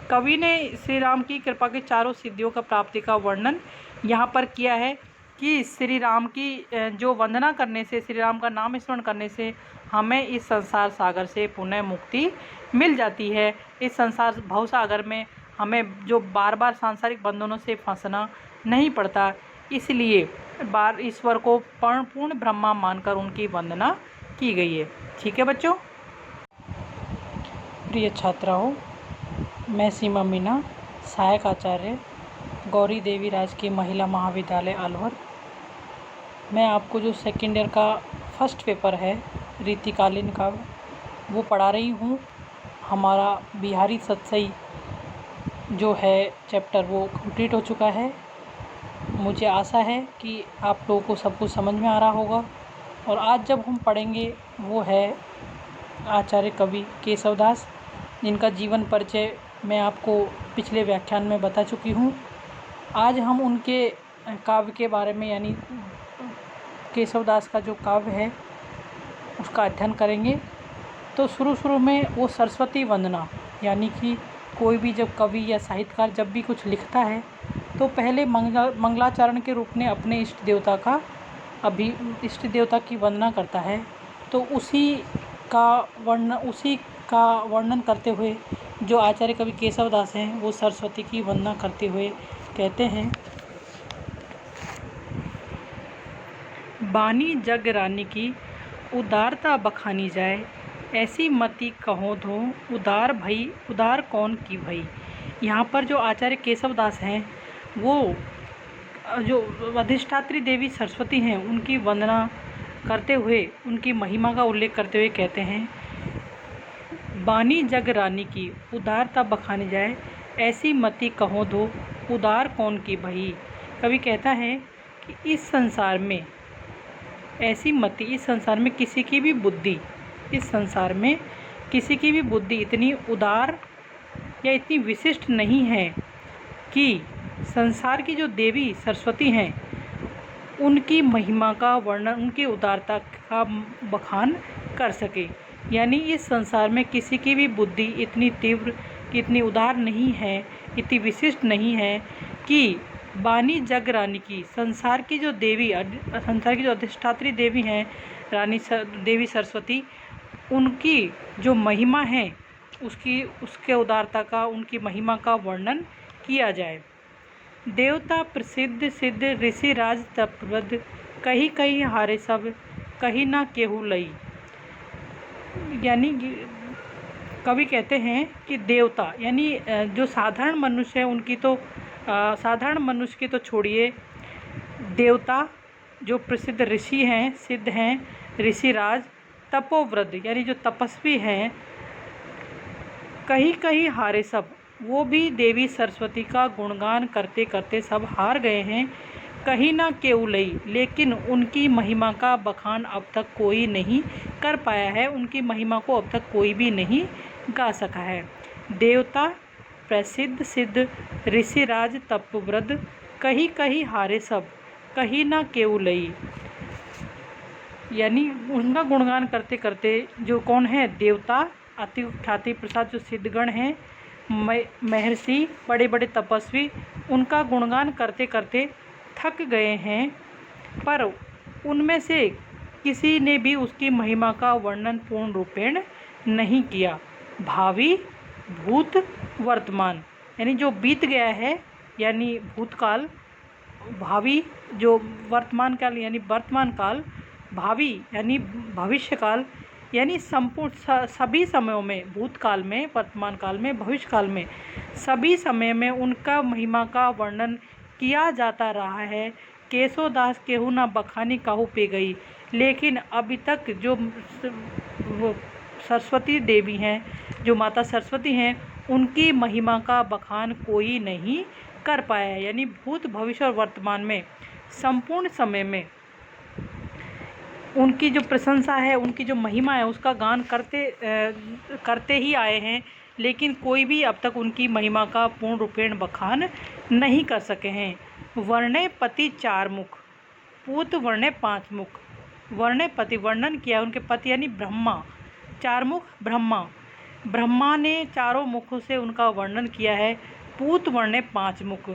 कवि ने श्री राम की कृपा की चारों सिद्धियों का प्राप्ति का वर्णन यहाँ पर किया है कि श्री राम की जो वंदना करने से, श्री राम का नाम स्मरण करने से हमें इस संसार सागर से पुनः मुक्ति मिल जाती है। इस संसार भवसागर में हमें जो बार बार सांसारिक बंधनों से फंसना नहीं पड़ता। इसलिए ईश्वर को पूर्ण ब्रह्मा मानकर उनकी वंदना की गई है। ठीक है बच्चों। प्रिय छात्राओं, मैं सीमा मीना, सहायक आचार्य, गौरी देवी राजकीय महिला महाविद्यालय अलवर। मैं आपको जो सेकेंड ईयर का फर्स्ट पेपर है रीतिकालीन का, वो पढ़ा रही हूँ। हमारा बिहारी सतसई जो है चैप्टर वो कंप्लीट हो चुका है। मुझे आशा है कि आप लोगों को सब कुछ समझ में आ रहा होगा। और आज जब हम पढ़ेंगे वो है आचार्य कवि केशवदास, जिनका जीवन परिचय मैं आपको पिछले व्याख्यान में बता चुकी हूँ। आज हम उनके काव्य के बारे में, यानी केशवदास का जो काव्य है उसका अध्ययन करेंगे। तो शुरू में वो सरस्वती वंदना, यानी कि कोई भी जब कवि या साहित्यकार जब भी कुछ लिखता है तो पहले मंगलाचरण के रूप में अपने इष्ट देवता की वंदना करता है। तो उसी का वर्णन करते हुए जो आचार्य कवि केशवदास हैं वो सरस्वती की वंदना करते हुए कहते हैं: बानी जग रानी की उदारता बखानी जाए, ऐसी मति कहो धो उदार भई, उदार कौन की भई। यहाँ पर जो आचार्य केशव दास हैं वो जो अधिष्ठात्री देवी सरस्वती हैं उनकी वंदना करते हुए, उनकी महिमा का उल्लेख करते हुए कहते हैं, बानी जग रानी की उदारता बखानी जाए, ऐसी मति कहो दो उदार कौन की भई। कवि कहता है कि इस संसार में ऐसी मति, इस संसार में किसी की भी बुद्धि, इस संसार में किसी की भी बुद्धि इतनी उदार या इतनी विशिष्ट नहीं है कि संसार की जो देवी सरस्वती हैं उनकी महिमा का वर्णन, उनकी उदारता का बखान कर सके। यानी इस संसार में किसी की भी बुद्धि इतनी तीव्र, इतनी उदार नहीं है, इतनी विशिष्ट नहीं है कि बानी जग रानी की, संसार की जो देवी, संसार की जो अधिष्ठात्री देवी हैं रानी देवी सरस्वती, उनकी जो महिमा है उसके उदारता का, उनकी महिमा का वर्णन किया जाए। देवता प्रसिद्ध सिद्ध ऋषि राज तपवृद्ध, कहीं कहीं हारे सब, कहीं ना केहू लई। यानी कवि कहते हैं कि देवता यानी जो साधारण मनुष्य है उनकी तो साधारण मनुष्य की तो छोड़िए, देवता जो प्रसिद्ध ऋषि हैं, सिद्ध हैं, ऋषिराज, तपोवृद्ध यानी जो तपस्वी हैं, कहीं कहीं हारे सब, वो भी देवी सरस्वती का गुणगान करते करते सब हार गए हैं। कहीं ना केहू लई, लेकिन उनकी महिमा का बखान अब तक कोई नहीं कर पाया है, उनकी महिमा को अब तक कोई भी नहीं गा सका है। देवता प्रसिद्ध सिद्ध ऋषिराज तपवृद्ध, कहीं कहीं हारे सब, कहीं ना केहू लई। यानी उनका गुणगान करते करते जो कौन है, देवता, अति ख्याति प्रसाद जो सिद्धगण हैं, महर्षि, बड़े बड़े तपस्वी, उनका गुणगान करते करते थक गए हैं, पर उनमें से किसी ने भी उसकी महिमा का वर्णन पूर्ण रूपेण नहीं किया। भावी भूत वर्तमान यानी जो बीत गया है, यानी भूतकाल, भावी जो वर्तमान काल यानी वर्तमान काल, भावी यानी भविष्य काल, यानी संपूर्ण सभी समयों में, भूतकाल में, वर्तमान काल में, भविष्य काल में, सभी समय में उनका महिमा का वर्णन किया जाता रहा है। केशवदास केहू ना बखानी काहू पे गई, लेकिन अभी तक जो सरस्वती देवी हैं, जो माता सरस्वती हैं, उनकी महिमा का बखान कोई नहीं कर पाया है। यानी भूत भविष्य और वर्तमान में संपूर्ण समय में उनकी जो प्रशंसा है, उनकी जो महिमा है, उसका गान करते ही आए हैं, लेकिन कोई भी अब तक उनकी महिमा का पूर्ण रूपेण बखान नहीं कर सके हैं। वर्णे पति चार मुख, पूत वर्णे पांच मुख। वर्णे पति वर्णन किया उनके पति यानी ब्रह्मा, चार मुख ब्रह्मा, ब्रह्मा ने चारों मुखों से उनका वर्णन किया है। पूत वर्णे पांच मुख,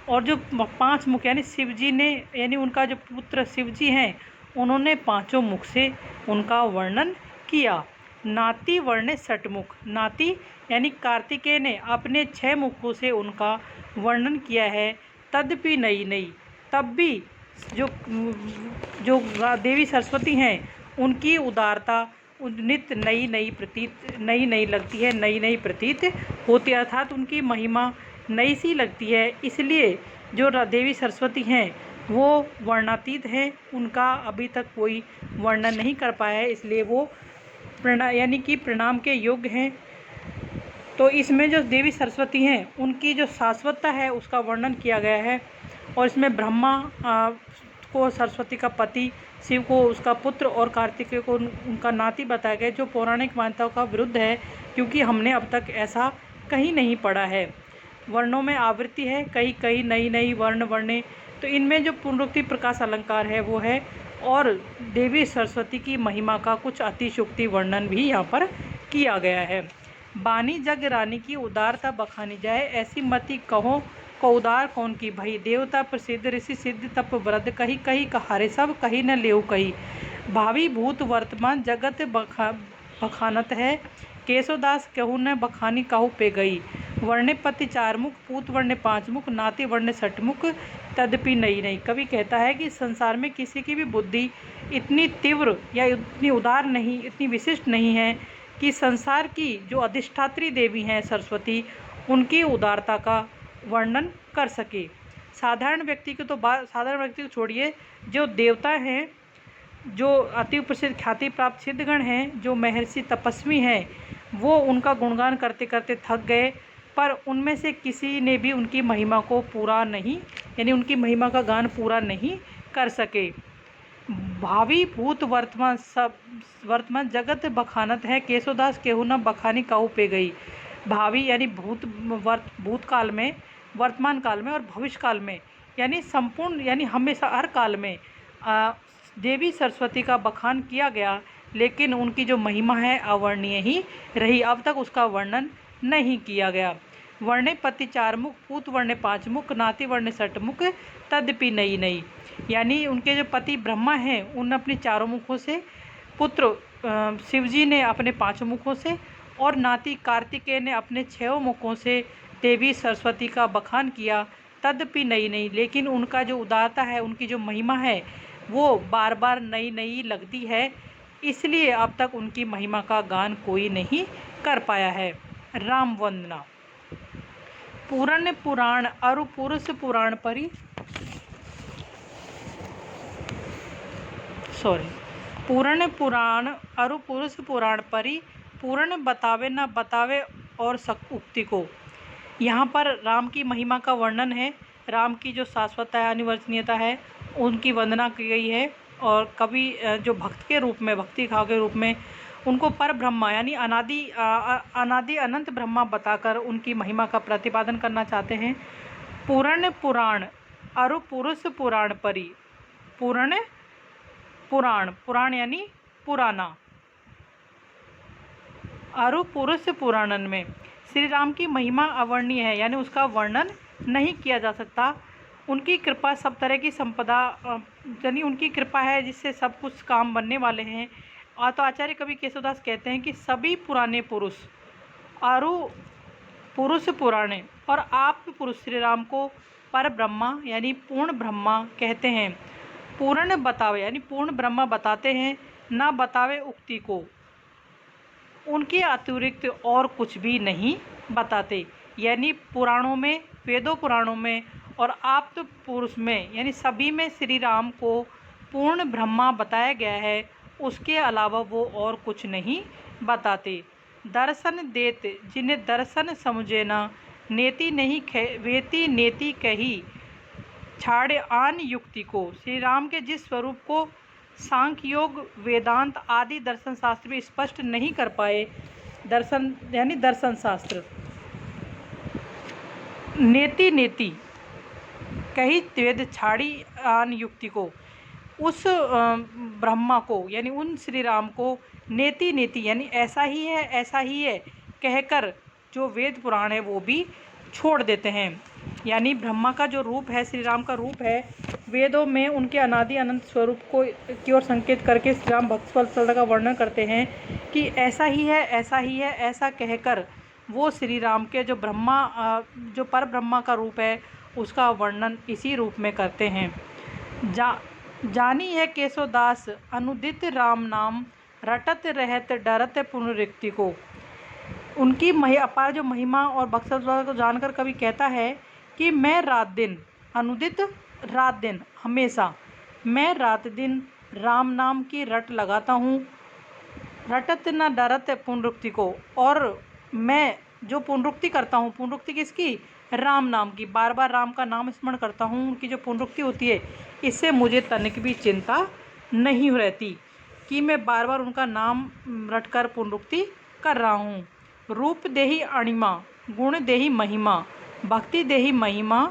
और जो पांच मुख यानी शिव जी ने, यानी उनका जो पुत्र शिव जी हैं, उन्होंने पांचों मुख से उनका वर्णन किया। नाती वर्णे षटमुख, नाती यानी कार्तिकेय ने अपने 6 मुखों से उनका वर्णन किया है। तदपि नई नई, तब भी जो देवी सरस्वती हैं उनकी उदारता नित्य नई नई लगती है, नई नई प्रतीत होती है, अर्थात उनकी महिमा नई सी लगती है। इसलिए जो देवी सरस्वती हैं वो वर्णातीत हैं, उनका अभी तक कोई वर्णन नहीं कर पाया है, इसलिए वो यानी कि प्रणाम के योग्य हैं। तो इसमें जो देवी सरस्वती हैं उनकी जो शाश्वतता है उसका वर्णन किया गया है, और इसमें ब्रह्मा को सरस्वती का पति, शिव को उसका पुत्र और कार्तिकेय को उनका नाती बताया गया, जो पौराणिक मान्यताओं का विरुद्ध है, क्योंकि हमने अब तक ऐसा कहीं नहीं पढ़ा है। वर्णों में आवृत्ति है, कहीं कहीं नई नई वर्ण वर्णे, तो इनमें जो पुनरुक्ति प्रकाश अलंकार है वो है, और देवी सरस्वती की महिमा का कुछ अतिशयोक्ति वर्णन भी यहाँ पर किया गया है। बानी जग रानी की उदारता बखानी जाए, ऐसी मति कहो को उदार कौन की भई। देवता प्रसिद्ध ऋषि सिद्ध तप वृद्ध, कही कही कहारे सब, कही न लेऊ कही। भावी भूत वर्तमान जगत बखानत है, केशवदास कहू न बखानी कहू पे गई। वर्णे पति चार मुख, पूत वर्णे पांच मुख, नाति वर्णे छठ मुख, तदपि नहीं नहीं। कवि कहता है कि संसार में किसी की भी बुद्धि इतनी तीव्र या इतनी उदार नहीं, इतनी विशिष्ट नहीं है कि संसार की जो अधिष्ठात्री देवी हैं सरस्वती, उनकी उदारता का वर्णन कर सके। साधारण व्यक्ति को छोड़िए, जो देवता हैं, जो अति प्रसिद्ध ख्याति प्राप्त सिद्धगण हैं, जो महर्षि तपस्वी हैं, वो उनका गुणगान करते करते थक गए, पर उनमें से किसी ने भी उनकी महिमा को पूरा नहीं, यानी उनकी महिमा का गान पूरा नहीं कर सके। भावी भूत वर्तमान सब वर्तमान जगत बखानत है, केशवदास केहू न बखानी काहू पे गई। भावी यानी भूतकाल में, वर्तमान काल में और भविष्य काल में, यानी संपूर्ण, यानी हमेशा हर काल में देवी सरस्वती का बखान किया गया, लेकिन उनकी जो महिमा है अवर्णनीय ही रही, अब तक उसका वर्णन नहीं किया गया। वर्णे पति चार मुख, पूत वर्णे पांच मुख, नाति वर्णे छठ मुख, तदपि नहीं नहीं। यानी उनके जो पति ब्रह्मा हैं, उन अपने चारों मुखों से, पुत्र शिवजी ने अपने पांचों मुखों से, और नाती कार्तिकेय ने अपने छह मुखों से देवी सरस्वती का बखान किया, तदपि नहीं नहीं। लेकिन उनका जो उदारता है, उनकी जो महिमा है, वो बार बार नई नई लगती है, इसलिए अब तक उनकी महिमा का गान कोई नहीं कर पाया है। राम वंदना। पूर्ण पुराण अरु पुरुष पुराण परी पूर्ण पुराण अरु पुरुष पुराण परी, पूर्ण बतावे न बतावे और उक्ति को। यहाँ पर राम की महिमा का वर्णन है, राम की जो शाश्वतता अनिवर्चनीयता है, उनकी वंदना की गई है, और कवि जो भक्त के रूप में, भक्ति भाव के रूप में उनको पर ब्रह्मा यानी अनादि अनंत ब्रह्मा बताकर उनकी महिमा का प्रतिपादन करना चाहते हैं। पूर्ण पुराण अरु पुरुष पुराण परी, पूर्ण पुराण, पुराण यानी पुराना, अरु पुरुष पुराणन में श्री राम की महिमा अवर्णनीय है, यानी उसका वर्णन नहीं किया जा सकता। उनकी कृपा सब तरह की संपदा, यानी उनकी कृपा है जिससे सब कुछ काम बनने वाले हैं। और तो आचार्य कवि केशवदास कहते हैं कि सभी पुराने पुरुष अरु पुरुष पुराणे, और आप पुरुष श्री राम को पर ब्रह्मा यानी पूर्ण ब्रह्मा कहते हैं। पूर्ण बतावे यानी पूर्ण ब्रह्मा बताते हैं, ना बतावे उक्ति को, उनके अतिरिक्त और कुछ भी नहीं बताते। यानी पुराणों में, वेदों पुराणों में और आप्त पुरुष में, यानी सभी में श्री राम को पूर्ण ब्रह्मा बताया गया है, उसके अलावा वो और कुछ नहीं बताते। दर्शन देते जिन्हें दर्शन समझे ना, नेति नहीं वेति नेति कही छाड़े आन युक्ति को। श्री राम के जिस स्वरूप को सांख्य योग वेदांत आदि दर्शन शास्त्र भी स्पष्ट नहीं कर पाए, दर्शन यानी दर्शन शास्त्र, नेति नेति कही वेद छाड़ी आन युक्ति को, उस ब्रह्मा को यानी उन श्री राम को नेति नेति यानी ऐसा ही है, ऐसा ही है कहकर जो वेद पुराण है वो भी छोड़ देते हैं। यानी ब्रह्मा का जो रूप है, श्री राम का रूप है, वेदों में उनके अनादि अनंत स्वरूप को की ओर संकेत करके श्री राम भक्त वत्सल का वर्णन करते हैं कि ऐसा ही है, ऐसा ही है, ऐसा कहकर वो श्री राम के जो ब्रह्मा, जो पर ब्रह्मा का रूप है, उसका वर्णन इसी रूप में करते हैं। जानी है केशवदास अनुदित राम नाम, रटत रहत डरत पुनरुक्ति को। उनकी अपार जो महिमा और बख्शल को जानकर कवि कहता है कि मैं रात दिन, अनुदित रात दिन, हमेशा मैं रात दिन राम नाम की रट लगाता हूँ, रटत न डरत पुनरुक्ति को, और मैं जो पुनरुक्ति करता हूँ, पुनरुक्ति किसकी, राम नाम की, बार बार राम का नाम स्मरण करता हूँ, उनकी जो पुनरुक्ति होती है, इससे मुझे तनिक भी चिंता नहीं रहती कि मैं बार बार उनका नाम रटकर पुनरुक्ति कर रहा हूँ। रूप देही अणिमा, गुण देही महिमा, भक्ति देही महिमा,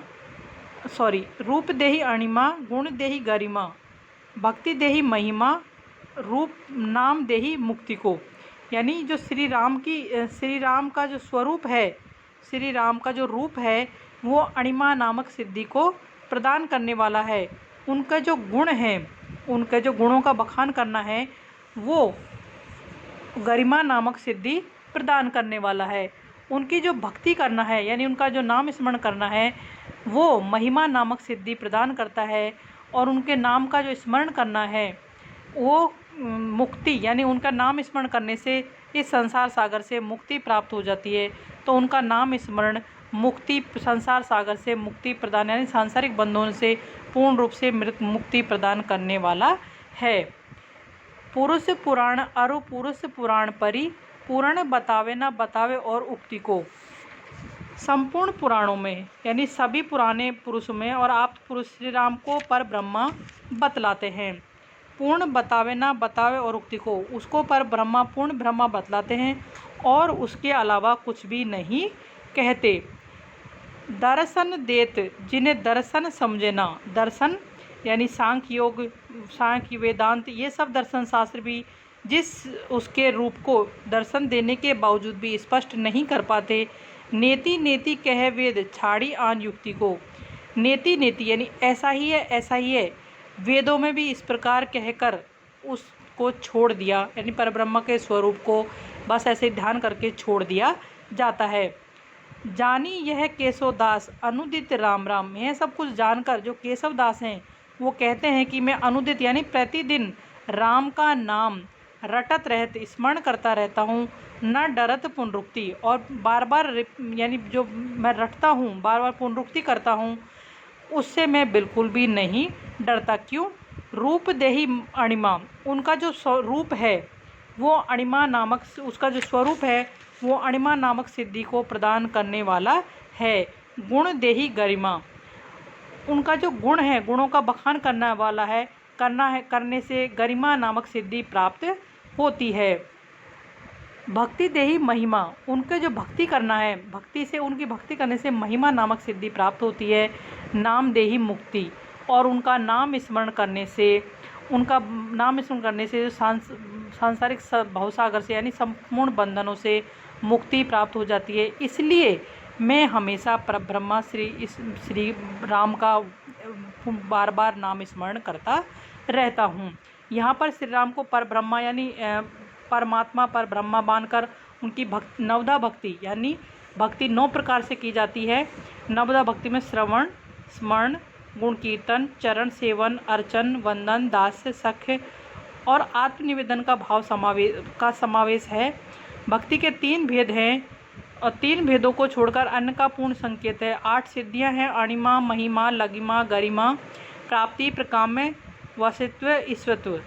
रूप देही अणिमा, गुण देही गरिमा, भक्ति देही महिमा, रूप नाम देही मुक्ति को। यानी जो श्री राम का जो स्वरूप है, श्री राम का जो रूप है, वो अणिमा नामक सिद्धि को प्रदान करने वाला है। उनका जो गुण है, उनके जो गुणों का बखान करना है, वो गरिमा नामक सिद्धि प्रदान करने वाला है। उनकी जो भक्ति करना है यानी उनका जो नाम स्मरण करना है वो महिमा नामक सिद्धि प्रदान करता है। और उनके नाम का जो स्मरण करना है वो मुक्ति यानी उनका नाम स्मरण करने से इस संसार सागर से मुक्ति प्राप्त हो जाती है। तो उनका नाम स्मरण मुक्ति, संसार सागर से मुक्ति प्रदान यानी सांसारिक बंधनों से पूर्ण रूप से मुक्ति प्रदान करने वाला है। पुरुष पुराण अरु पुरुष पुराण परि, पुराण बतावे न बतावे और उक्ति को। संपूर्ण पुराणों में यानी सभी पुराने पुरुषों में और आप पुरुष श्री राम को पर ब्रह्मा बतलाते हैं। पूर्ण बतावे ना बतावे और उक्ति को, उसको पर ब्रह्मा पूर्ण ब्रह्मा बतलाते हैं और उसके अलावा कुछ भी नहीं कहते। दर्शन देत जिन्हें दर्शन समझे ना, दर्शन यानी सांख्य योग, सांख्य वेदांत, ये सब दर्शन शास्त्र भी जिस उसके रूप को दर्शन देने के बावजूद भी स्पष्ट नहीं कर पाते। नेति नेति कह वेद छाड़ी आन युक्ति को। नेति नेति यानी ऐसा ही है ऐसा ही है, वेदों में भी इस प्रकार कहकर उसको छोड़ दिया यानी परब्रह्म के स्वरूप को बस ऐसे ध्यान करके छोड़ दिया जाता है। जानी यह केशवदास अनुदित राम राम, यह सब कुछ जानकर जो केशवदास हैं वो कहते हैं कि मैं अनुदित यानी प्रतिदिन राम का नाम रटत रहत स्मरण करता रहता हूँ, न डरत पुनरुक्ति, और बार बार यानी जो मैं रटता हूँ बार बार पुनरुक्ति करता हूँ उससे मैं बिल्कुल भी नहीं डरता। क्यों? रूप देही अणिमा, उनका जो स्वरूप है वो अणिमा नामक, उसका जो स्वरूप है वो अणिमा नामक सिद्धि को प्रदान करने वाला है। गुण देही गरिमा, उनका जो गुण है गुणों का बखान करने वाला है, करने से गरिमा नामक सिद्धि प्राप्त होती है। भक्ति देही महिमा, उनके जो भक्ति करना है, भक्ति से उनकी भक्ति करने से महिमा नामक सिद्धि प्राप्त होती है। नाम देही मुक्ति, और उनका नाम स्मरण करने से, उनका नाम स्मरण करने से सांसारिक भवसागर से यानी संपूर्ण बंधनों से मुक्ति प्राप्त हो जाती है। इसलिए मैं हमेशा परब्रह्मा श्री राम का बार बार नाम स्मरण करता रहता हूँ। यहाँ पर श्री राम को परब्रह्मा यानी परमात्मा पर ब्रह्मा मानकर उनकी नवदा भक्ति यानी भक्ति 9 प्रकार से की जाती है। नवदा भक्ति में श्रवण, स्मरण, गुण कीर्तन, चरण सेवन, अर्चन, वंदन, दास्य, सख्य और आत्मनिवेदन का भाव समावेश है। भक्ति के 3 भेद हैं और 3 भेदों को छोड़कर अन्य का पूर्ण संकेत है। 8 सिद्धियां हैं: अणिमा, महिमा, लगिमा, गरिमा, प्राप्ति, प्रकाम्य, वसित्व, ईश्वत्व।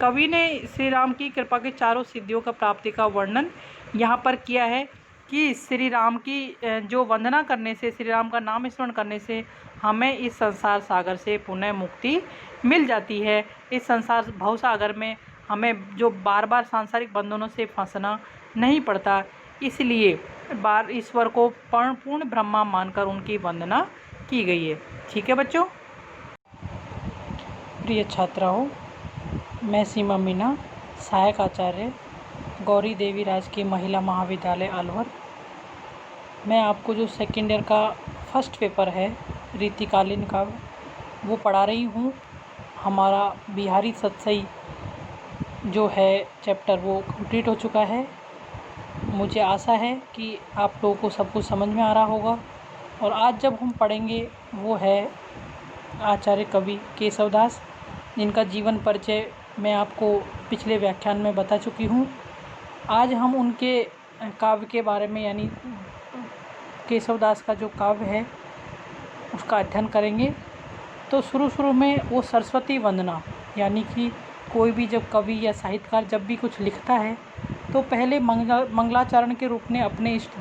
कवि ने श्री राम की कृपा के चारों सिद्धियों का प्राप्ति का वर्णन यहाँ पर किया है कि श्री राम की जो वंदना करने से, श्री राम का नाम स्मरण करने से हमें इस संसार सागर से पुनः मुक्ति मिल जाती है। इस संसार भवसागर में हमें जो बार बार सांसारिक बंधनों से फंसना नहीं पड़ता, इसलिए ईश्वर को पूर्ण ब्रह्मा मानकर उनकी वंदना की गई है। ठीक है बच्चों। प्रिय छात्राओं, मैं सीमा मीना, सहायक आचार्य गौरी देवी राजकीय महिला महाविद्यालय अलवर, मैं आपको जो सेकेंड ईयर का फर्स्ट पेपर है रीतिकालीन का वो पढ़ा रही हूँ। हमारा बिहारी सतसई जो है चैप्टर वो कंप्लीट हो चुका है। मुझे आशा है कि आप लोगों को सब कुछ समझ में आ रहा होगा। और आज जब हम पढ़ेंगे वो है आचार्य कवि केशवदास, जिनका जीवन परिचय मैं आपको पिछले व्याख्यान में बता चुकी हूँ। आज हम उनके काव्य के बारे में यानी केशवदास का जो काव्य है उसका अध्ययन करेंगे। तो शुरू में वो सरस्वती वंदना यानी कि कोई भी जब कवि या साहित्यकार जब भी कुछ लिखता है तो पहले मंगलाचरण के रूप में अपने इष्ट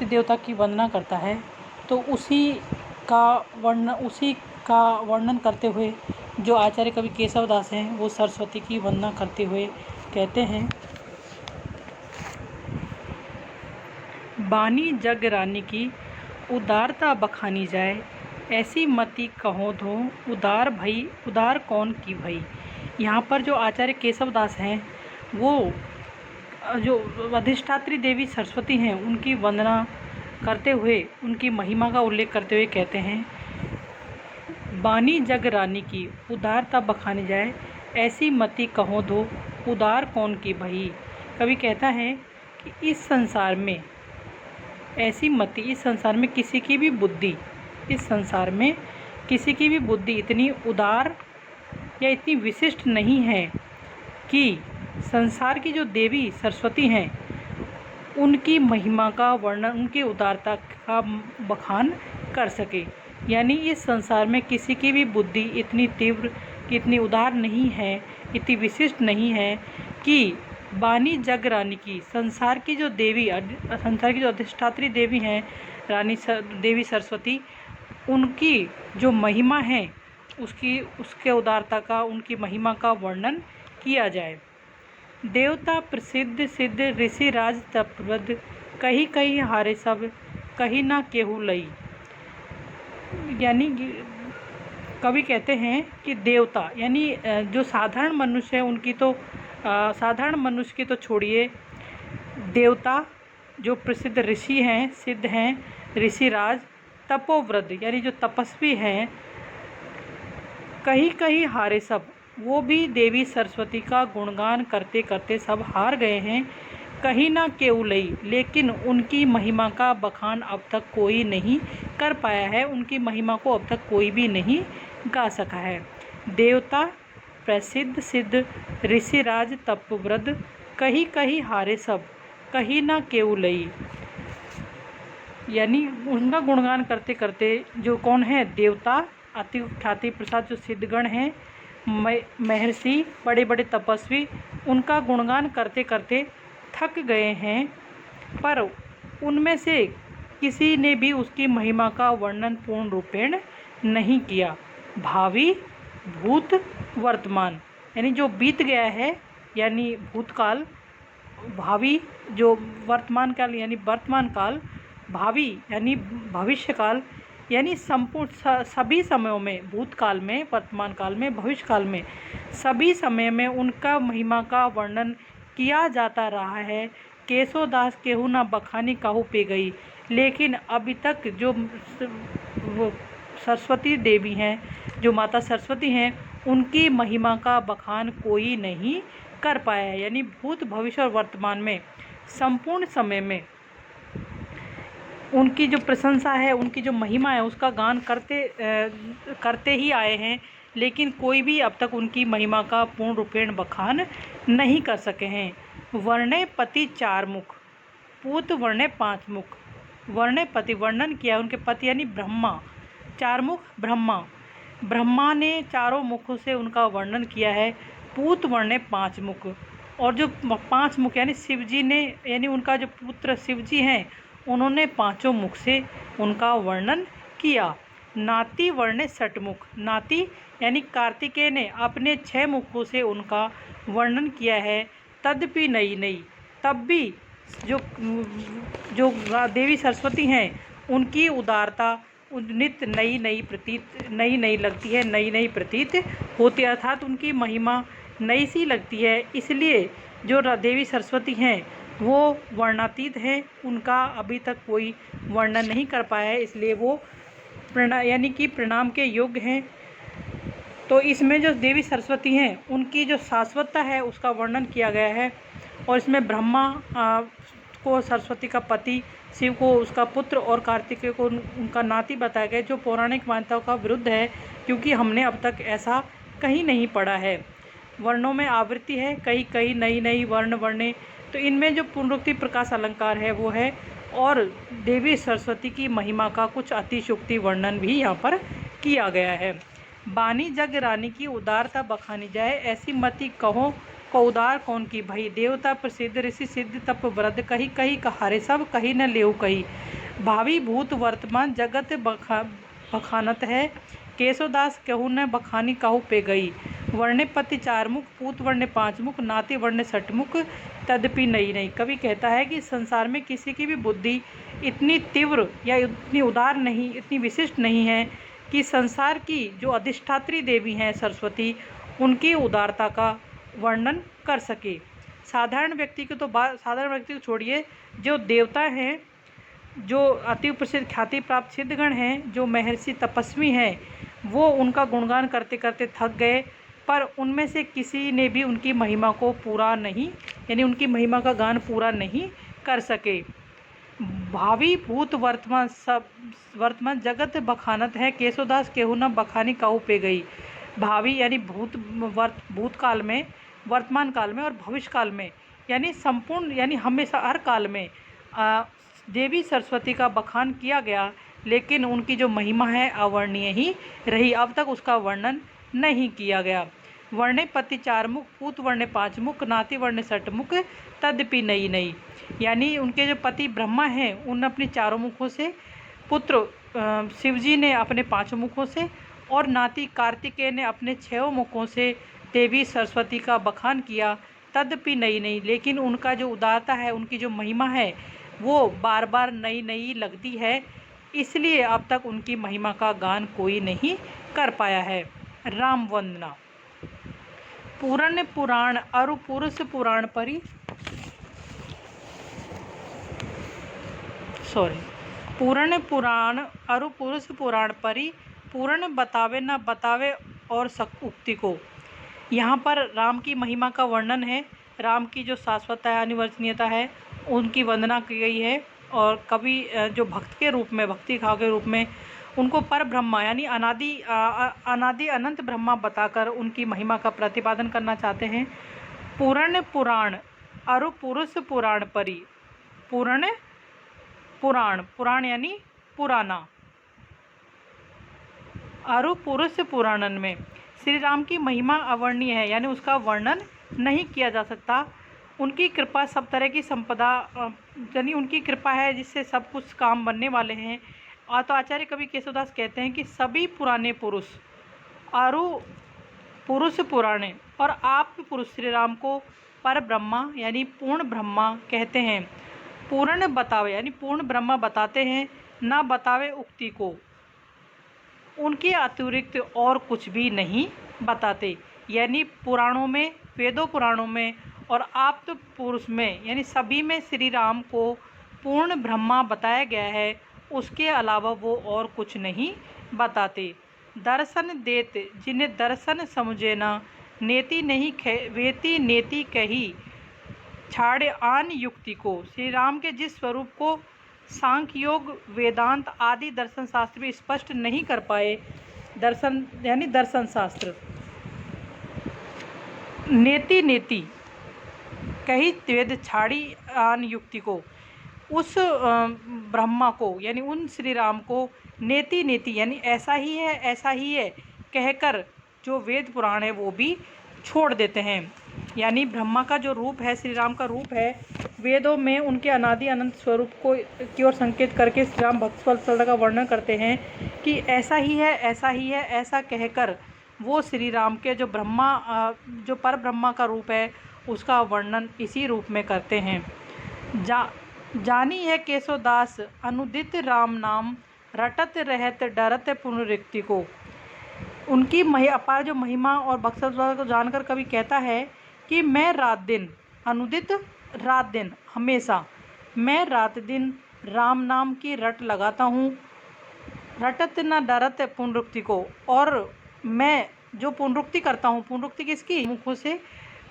देवता की वंदना करता है। तो उसी का वर्णन करते हुए जो आचार्य कवि केशवदास हैं वो सरस्वती की वंदना करते हुए कहते हैं, बानी जग रानी की उदारता बखानी जाए, ऐसी मति कहो धो उदार भई उदार कौन की भई। यहाँ पर जो आचार्य केशवदास हैं वो जो अधिष्ठात्री देवी सरस्वती हैं उनकी वंदना करते हुए उनकी महिमा का उल्लेख करते हुए कहते हैं, बानी जग रानी की उदारता बखानी जाए, ऐसी मति कहो धो उदार कौन की भई। कवि कहता है कि इस संसार में ऐसी मति, इस संसार में किसी की भी बुद्धि, इस संसार में किसी की भी बुद्धि इतनी उदार या इतनी विशिष्ट नहीं है कि संसार की जो देवी सरस्वती हैं उनकी महिमा का वर्णन, उनकी उदारता का बखान कर सके। यानी इस संसार में किसी की भी बुद्धि इतनी तीव्र, इतनी उदार नहीं है, इतनी विशिष्ट नहीं है कि बानी जग रानी की, संसार की जो देवी, संसार की जो अधिष्ठात्री देवी हैं रानी देवी सरस्वती, उनकी जो महिमा है उसके उदारता का, उनकी महिमा का वर्णन किया जाए। देवता प्रसिद्ध सिद्ध ऋषि राज तपवद, कहीं कहीं हारे सब, कहीं ना केहू लई। यानी कवि कहते हैं कि देवता यानी जो साधारण मनुष्य है उनकी तो साधारण मनुष्य की तो छोड़िए, देवता जो प्रसिद्ध ऋषि हैं, सिद्ध हैं, ऋषिराज, तपोव्रत यानी जो तपस्वी हैं, कहीं कहीं हारे सब, वो भी देवी सरस्वती का गुणगान करते करते सब हार गए हैं। कहीं ना केहू लई, लेकिन उनकी महिमा का बखान अब तक कोई नहीं कर पाया है, उनकी महिमा को अब तक कोई भी नहीं गा सका है। देवता प्रसिद्ध सिद्ध ऋषिराज तपव्रत, कहीं कहीं हारे सब, कहीं ना केहू लई। यानी उनका गुणगान करते करते जो कौन है, देवता, अति ख्याति प्रसाद जो सिद्धगण हैं, महर्षि, बड़े बड़े तपस्वी, उनका गुणगान करते करते थक गए हैं, पर उनमें से किसी ने भी उसकी महिमा का वर्णन पूर्ण रूपेण नहीं किया। भावी भूत वर्तमान, यानी जो बीत गया है यानी भूतकाल, भावी जो वर्तमान काल यानी वर्तमान काल, भावी यानी भविष्य काल, यानी संपूर्ण सभी समयों में, भूतकाल में, वर्तमान काल में, भविष्य काल में, सभी समय में उनका महिमा का वर्णन किया जाता रहा है। केशोदास केहू ना बखानी काहू पे गई, लेकिन अभी तक जो सरस्वती देवी हैं, जो माता सरस्वती हैं, उनकी महिमा का बखान कोई नहीं कर पाया है। यानी भूत भविष्य और वर्तमान में संपूर्ण समय में उनकी जो प्रशंसा है, उनकी जो महिमा है, उसका गान करते ही आए हैं, लेकिन कोई भी अब तक उनकी महिमा का पूर्ण रूपेण बखान नहीं कर सके हैं। वर्णे पति चार मुख, पूत वर्णे पांच मुख। वर्णे पति वर्णन किया उनके पति यानी ब्रह्मा, चार मुख ब्रह्मा, ब्रह्मा ने चारों मुखों से उनका वर्णन किया है। पूत वर्णे पांच मुख, और जो पांच मुख यानी शिव जी ने, यानी उनका जो पुत्र शिव जी हैं, उन्होंने पांचों मुख से उनका वर्णन किया। नाती वर्णे षटमुख, नाती यानी कार्तिकेय ने अपने 6 मुखों से उनका वर्णन किया है। तदपि नई नई, तब भी जो देवी सरस्वती हैं उनकी उदारता नित्य नई नई लगती है, नई नई प्रतीत होती है, अर्थात उनकी महिमा नई सी लगती है। इसलिए जो देवी सरस्वती हैं वो वर्णातीत हैं, उनका अभी तक कोई वर्णन नहीं कर पाया है, इसलिए वो यानी कि प्रणाम के योग्य हैं। तो इसमें जो देवी सरस्वती हैं उनकी जो शाश्वतता है उसका वर्णन किया गया है, और इसमें ब्रह्मा को सरस्वती का पति, शिव को उसका पुत्र और कार्तिकेय को उनका नाती बताया गया, जो पौराणिक मान्यताओं का विरुद्ध है, क्योंकि हमने अब तक ऐसा कहीं नहीं पढ़ा है। वर्णों में आवृत्ति है, कहीं कहीं नई नई वर्ण वर्णे, तो इनमें जो पुनरुक्ति प्रकाश अलंकार है वो है, और देवी सरस्वती की महिमा का कुछ अतिशुक्ति वर्णन भी यहाँ पर किया गया है। बानी जग रानी की उदारता बखानी जाए, ऐसी मति कहो को उदार कौन की भई। देवता प्रसिद्ध ऋषि सिद्ध तप व्रत, कही कही कहारे सब, कही न लेऊ कही। भावी भूत वर्तमान जगत बखानत है, केशोदास कहू न बखानी कहू पे गई। वर्णे पति चार मुख, पूत वर्णे पांच मुख, नाती वर्णे षटमुख, तदपि नई नई। कवि कहता है कि संसार में किसी की भी बुद्धि इतनी तीव्र या इतनी उदार नहीं, इतनी विशिष्ट नहीं है कि संसार की जो अधिष्ठात्री देवी हैं सरस्वती, उनकी उदारता का वर्णन कर सके। साधारण व्यक्ति को छोड़िए, जो देवता हैं, जो अति प्रसिद्ध ख्याति प्राप्त सिद्धगण हैं, जो महर्षि तपस्वी हैं, वो उनका गुणगान करते करते थक गए, पर उनमें से किसी ने भी उनकी महिमा को पूरा नहीं, यानी उनकी महिमा का गान पूरा नहीं कर सके। भावी भूत वर्तमान सब वर्तमान जगत बखानत है, केशवदास केहू न बखानी काहू पे गई। भावी यानी भूतकाल में, वर्तमान काल में और भविष्य काल में, यानी संपूर्ण यानी हमेशा हर काल में देवी सरस्वती का बखान किया गया, लेकिन उनकी जो महिमा है अवर्णनीय ही रही। अब तक उसका वर्णन नहीं किया गया। वर्णे पति चार मुख, पूत वर्णे पाँच मुख, नाती वर्णे षट मुख, तद्यपि नई नई। यानी उनके जो पति ब्रह्मा हैं उन अपने चारों मुखों से, पुत्र शिवजी ने अपने पांचों मुखों से, और नाती कार्तिकेय ने अपने छहों मुखों से देवी सरस्वती का बखान किया। तद्यपि नई नई, लेकिन उनका जो उदारता है, उनकी जो महिमा है, वो बार बार नई नई लगती है, इसलिए अब तक उनकी महिमा का गान कोई नहीं कर पाया है। राम वंदना। पूर्ण पुराण अरु पुरुष पुराण परी पूर्ण पुराण अरु पुरुष पुराण परी, पूर्ण बतावे न बतावे और सक उक्ति को। यहाँ पर राम की महिमा का वर्णन है, राम की जो शाश्वतता है, अनिवर्चनीयता है, उनकी वंदना की गई है। और कवि जो भक्त के रूप में, भक्ति भाव के रूप में उनको पर ब्रह्मा यानी अनादि अनंत ब्रह्मा बताकर उनकी महिमा का प्रतिपादन करना चाहते हैं। पूर्ण पुराण अरु पुरुष पुराण परी, पूर्ण पुराण, पुराण यानी पुराना, अरु पुरुष पुराणन में श्री राम की महिमा अवर्णनीय है, यानी उसका वर्णन नहीं किया जा सकता। उनकी कृपा सब तरह की संपदा, यानी उनकी कृपा है जिससे सब कुछ काम बनने वाले हैं। और तो आचार्य कवि केशवदास कहते हैं कि सभी पुराने पुरुष अरु पुरुष पुराणे, और आप पुरुष श्री राम को पर ब्रह्मा यानी पूर्ण ब्रह्मा कहते हैं। पूर्ण बतावे यानी पूर्ण ब्रह्मा बताते हैं, ना बतावे उक्ति को, उनके अतिरिक्त और कुछ भी नहीं बताते। यानी पुराणों में, वेदों पुराणों में और आप्त पुरुष में, यानी सभी में श्री राम को पूर्ण ब्रह्मा बताया गया है, उसके अलावा वो और कुछ नहीं बताते। दर्शन देत जिन्हें दर्शन समझे ना, नेति नहीं वेति नेति कही छाड़े आन युक्ति को। श्री राम के जिस स्वरूप को सांख्य योग वेदांत आदि दर्शन शास्त्र भी स्पष्ट नहीं कर पाए, दर्शन यानी दर्शन शास्त्र, नेति नेति कही वेद छाड़ी आन युक्ति को, उस ब्रह्मा को यानी उन श्री राम को नेति नेति यानी ऐसा ही है, ऐसा ही है कहकर जो वेद पुराण है वो भी छोड़ देते हैं। यानी ब्रह्मा का जो रूप है, श्री राम का रूप है, वेदों में उनके अनादि अनंत स्वरूप को की ओर संकेत करके श्री राम भक्त वत्सल का वर्णन करते हैं कि ऐसा ही है, ऐसा ही है, ऐसा कहकर वो श्री राम के जो ब्रह्मा, जो पर ब्रह्मा का रूप है, उसका वर्णन इसी रूप में करते हैं। जानी है केशवदास अनुदित राम नाम, रटत रहत डरत पुनरुक्ति को। उनकी अपार जो महिमा और बख्शत को जानकर कवि कहता है कि मैं रात दिन, अनुदित रात दिन, हमेशा, मैं रात दिन राम नाम की रट लगाता हूँ, रटत न डरत पुनरुक्ति को, और मैं जो पुनरुक्ति करता हूँ, पुनरुक्ति किसकी, मुखों से,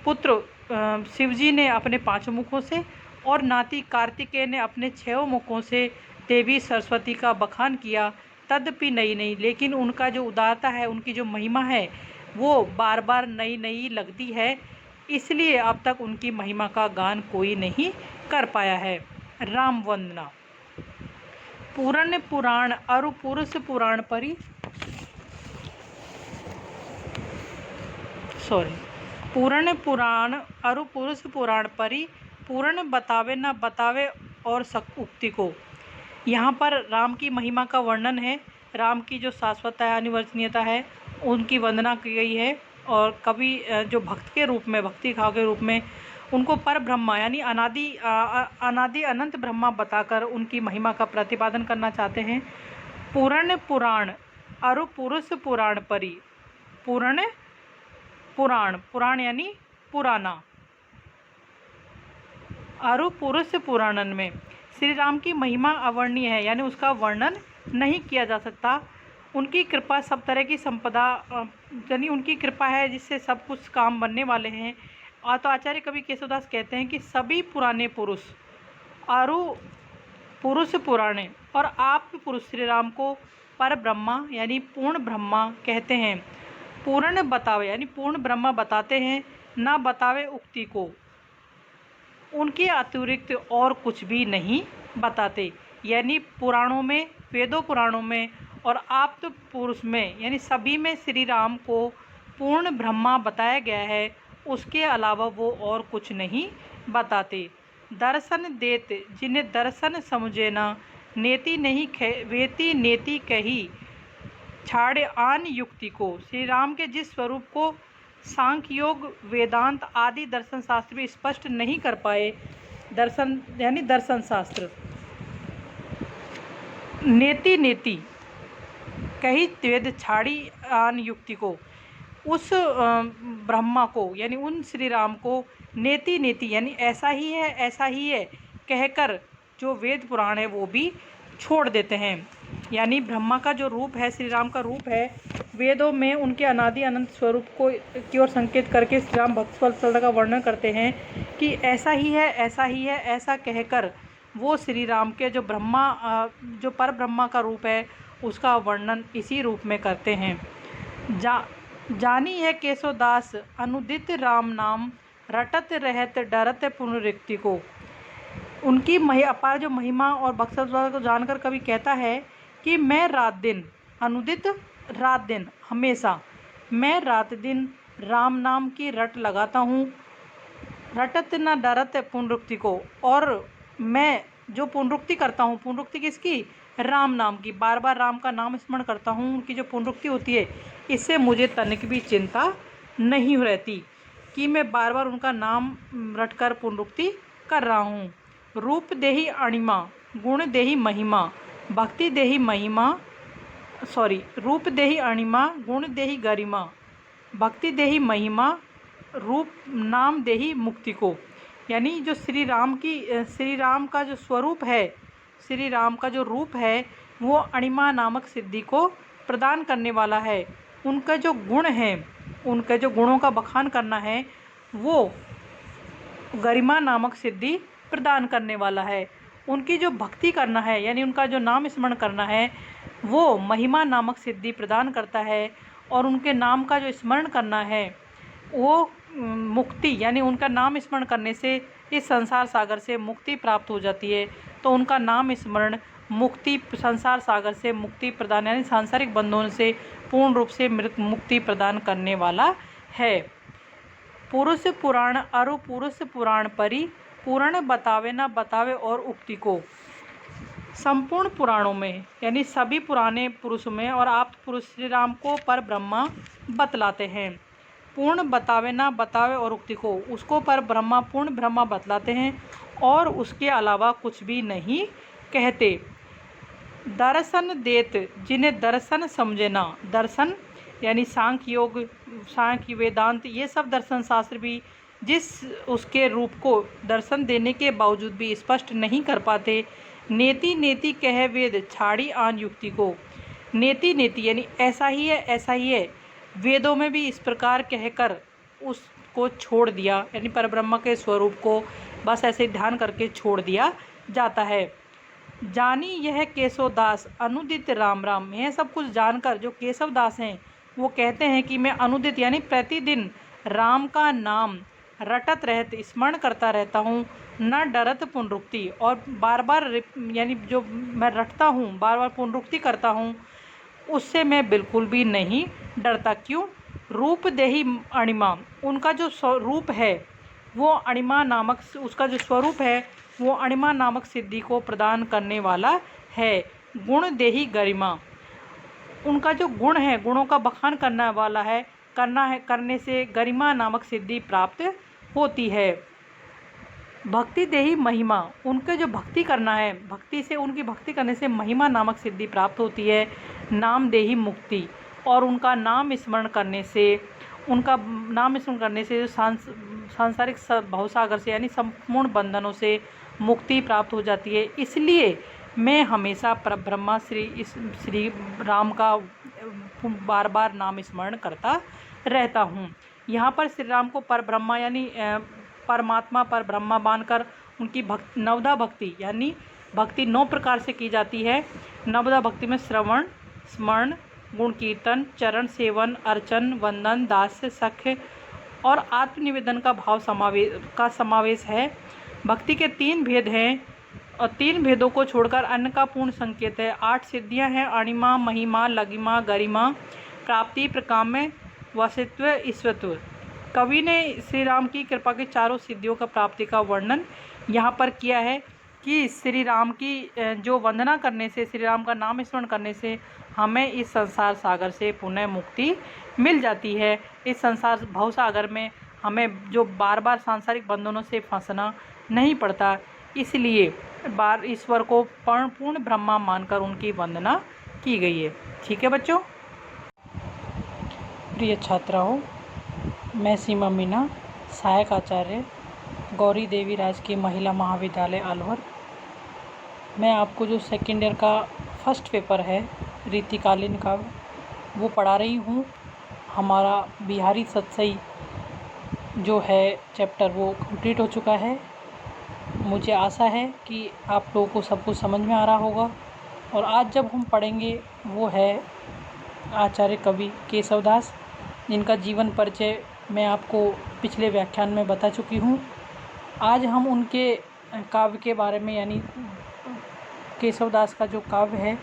पुत्र शिवजी ने अपने पांचों मुखों से, और नाती कार्तिकेय ने अपने छहों मुखों से देवी सरस्वती का बखान किया। तद्यपि नई नई, लेकिन उनका जो उदारता है, उनकी जो महिमा है, वो बार बार नई नई लगती है, इसलिए अब तक उनकी महिमा का गान कोई नहीं कर पाया है। राम वंदना। पूर्ण पुराण अरु पुरुष पुराण परी पूर्ण पुराण अरु पुरुष पुराण परी, पूर्ण बतावे न बतावे और सक उक्ति को। यहाँ पर राम की महिमा का वर्णन है, राम की जो शाश्वतता है, अनिवर्चनीयता है, उनकी वंदना की गई है। और कवि जो भक्त के रूप में, भक्ति भाव के रूप में उनको पर ब्रह्मा यानी अनादि अनंत ब्रह्मा बताकर उनकी महिमा का प्रतिपादन करना चाहते हैं। पूर्ण पुराण अरु पुरुष पुराण परी, पूर्ण पुराण, पुराण यानी पुराना, अरु पुरुष पुराणन में श्री राम की महिमा अवर्णनीय है, यानी उसका वर्णन नहीं किया जा सकता। उनकी कृपा सब तरह की संपदा, यानी उनकी कृपा है जिससे सब कुछ काम बनने वाले हैं। और तो आचार्य कवि केशवदास कहते हैं कि सभी पुराने पुरुष अरु पुरुष पुराण, और आप पुरुष श्री राम को पर ब्रह्मा यानी पूर्ण ब्रह्मा कहते हैं। पूर्ण बतावे यानी पूर्ण ब्रह्मा बताते हैं, ना बतावे उक्ति को, उनके अतिरिक्त और कुछ भी नहीं बताते। यानी पुराणों में, वेदों पुराणों में और आप्त पुरुष में यानी सभी में श्री राम को पूर्ण ब्रह्मा बताया गया है, उसके अलावा वो और कुछ नहीं बताते। दर्शन देत जिन्हें दर्शन समझे ना, नेति नहीं वेति नेति कही छाड़े आन युक्ति को। श्री राम के जिस स्वरूप को सांख्य योग वेदांत आदि दर्शन शास्त्र भी स्पष्ट नहीं कर पाए, दर्शन यानी दर्शन शास्त्र, नेति नेति कही वेद छाड़ी आन युक्ति को, उस ब्रह्मा को यानी उन श्री राम को नेति नेति यानी ऐसा ही है ऐसा ही है कहकर जो वेद पुराण है वो भी छोड़ देते हैं। यानी ब्रह्मा का जो रूप है, श्री राम का रूप है, वेदों में उनके अनादि अनंत स्वरूप को की ओर संकेत करके श्री राम भक्त वत्सल का वर्णन करते हैं कि ऐसा ही है ऐसा ही है ऐसा कहकर वो श्री राम के जो ब्रह्मा जो पर ब्रह्मा का रूप है उसका वर्णन इसी रूप में करते हैं। जानी है केशवदास अनुदित राम नाम, रटत रहत डरत पुनरुक्ति को। उनकी अपार जो महिमा और बख्शत को जानकर कवि कहता है कि मैं रात दिन, अनुदित रात दिन हमेशा, मैं रात दिन राम नाम की रट लगाता हूँ, रटत न डरत पुनरुक्ति को, और मैं जो पुनरुक्ति करता हूँ, पुनरुक्ति किसकी, राम नाम की, बार बार राम का नाम स्मरण करता हूँ, उनकी जो पुनरुक्ति होती है इससे मुझे तनिक भी चिंता नहीं रहती कि मैं बार बार उनका नाम रटकर पुनरुक्ति कर रहा हूँ। रूप देही अणिमा, गुण देही महिमा, भक्ति देही महिमा, रूप देही अणिमा, गुण देही गरिमा, भक्ति देही महिमा, रूप नाम देही मुक्ति को। यानी जो श्री राम का जो स्वरूप है, श्री राम का जो रूप है वो अणिमा नामक सिद्धि को प्रदान करने वाला है। उनका जो गुण है, उनके जो गुणों का बखान करना है वो गरिमा नामक सिद्धि प्रदान करने वाला है। उनकी जो भक्ति करना है यानी उनका जो नाम स्मरण करना है वो महिमा नामक सिद्धि प्रदान करता है, और उनके नाम का जो स्मरण करना है वो मुक्ति यानी उनका नाम स्मरण करने से इस संसार सागर से मुक्ति प्राप्त हो जाती है। तो उनका नाम स्मरण मुक्ति, संसार सागर से मुक्ति प्रदान यानी सांसारिक बंधनों से पूर्ण रूप से मुक्ति प्रदान करने वाला है। पुरुष पुराण अरु पुरुष पुराण परि, पुराण बतावे ना बतावे और उक्ति को। संपूर्ण पुराणों में यानी सभी पुराने पुरुषों में और आप पुरुष श्री राम को पर ब्रह्मा बतलाते हैं। पूर्ण बतावे ना बतावे और उक्ति को, उसको पर ब्रह्मा पूर्ण ब्रह्मा बतलाते हैं और उसके अलावा कुछ भी नहीं कहते। दर्शन देत जिन्हें दर्शन समझे ना, दर्शन यानी सांख्य योग, सांख्य वेदांत, ये सब दर्शन शास्त्र भी जिस उसके रूप को दर्शन देने के बावजूद भी स्पष्ट नहीं कर पाते। नेति नेति कह वेद छाड़ी आन युक्ति को। नेति नेति यानी ऐसा ही है ऐसा ही है, वेदों में भी इस प्रकार कहकर उसको छोड़ दिया, यानी परब्रह्म के स्वरूप को बस ऐसे ध्यान करके छोड़ दिया जाता है। जानी यह केशवदास अनुदित राम राम, यह सब कुछ जानकर जो केशवदास हैं वो कहते हैं कि मैं अनुदित यानी प्रतिदिन राम का नाम रटत रहत स्मरण करता रहता हूँ, न डरत पुनरुक्ति, और बार बार यानी जो मैं रटता हूँ बार बार पुनरुक्ति करता हूँ उससे मैं बिल्कुल भी नहीं डरता। क्यों? रूप देही अणिमा, उनका जो स्वरूप है वो अणिमा नामक, उसका जो स्वरूप है वो अणिमा नामक सिद्धि को प्रदान करने वाला है। गुण देही गरिमा, उनका जो गुण है, गुणों का बखान करने वाला है, करने से गरिमा नामक सिद्धि प्राप्त होती है। भक्ति देही महिमा, उनके जो भक्ति करना है, भक्ति से उनकी भक्ति करने से महिमा नामक सिद्धि प्राप्त होती है। नाम देही मुक्ति, और उनका नाम स्मरण करने से, उनका नाम स्मरण करने से सांसारिक भवसागर से यानी संपूर्ण बंधनों से मुक्ति प्राप्त हो जाती है। इसलिए मैं हमेशा परब्रह्मा श्री राम का बार बार नाम स्मरण करता रहता हूँ। यहाँ पर श्री राम को परब्रह्मा यानी परमात्मा पर ब्रह्मा मानकर उनकी नवदा भक्ति यानी भक्ति 9 प्रकार से की जाती है। नवदा भक्ति में श्रवण, स्मरण, गुण कीर्तन, चरण सेवन, अर्चन, वंदन, दास्य, सख्य और आत्मनिवेदन का भाव समावेश है। भक्ति के 3 भेद हैं और 3 भेदों को छोड़कर अन्य का पूर्ण संकेत है। 8 सिद्धियां हैं: अणिमा, महिमा, लगिमा, गरिमा, प्राप्ति, प्रकाम्य, वसित्व, ईश्वरत्व। कवि ने श्री राम की कृपा की चारों सिद्धियों का प्राप्ति का वर्णन यहाँ पर किया है कि श्री राम की जो वंदना करने से, श्री राम का नाम स्मरण करने से हमें इस संसार सागर से पुनः मुक्ति मिल जाती है। इस संसार भव सागर में हमें जो बार बार सांसारिक बंधनों से फंसना नहीं पड़ता, इसलिए ईश्वर को पूर्ण ब्रह्मा मानकर उनकी वंदना की गई है। ठीक है बच्चों। प्रिय छात्राओं, मैं सीमा मीना, सहायक आचार्य, गौरी देवी राजकीय महिला महाविद्यालय अलवर। मैं आपको जो सेकेंड ईयर का फर्स्ट पेपर है रीतिकालीन का वो पढ़ा रही हूँ। हमारा बिहारी सतसई जो है चैप्टर वो कंप्लीट हो चुका है। मुझे आशा है कि आप लोगों को सब कुछ समझ में आ रहा होगा। और आज जब हम पढ़ेंगे वो है आचार्य कवि केशवदास, जिनका जीवन परिचय मैं आपको पिछले व्याख्यान में बता चुकी हूँ। आज हम उनके काव्य के बारे में यानी केशवदास का जो काव्य है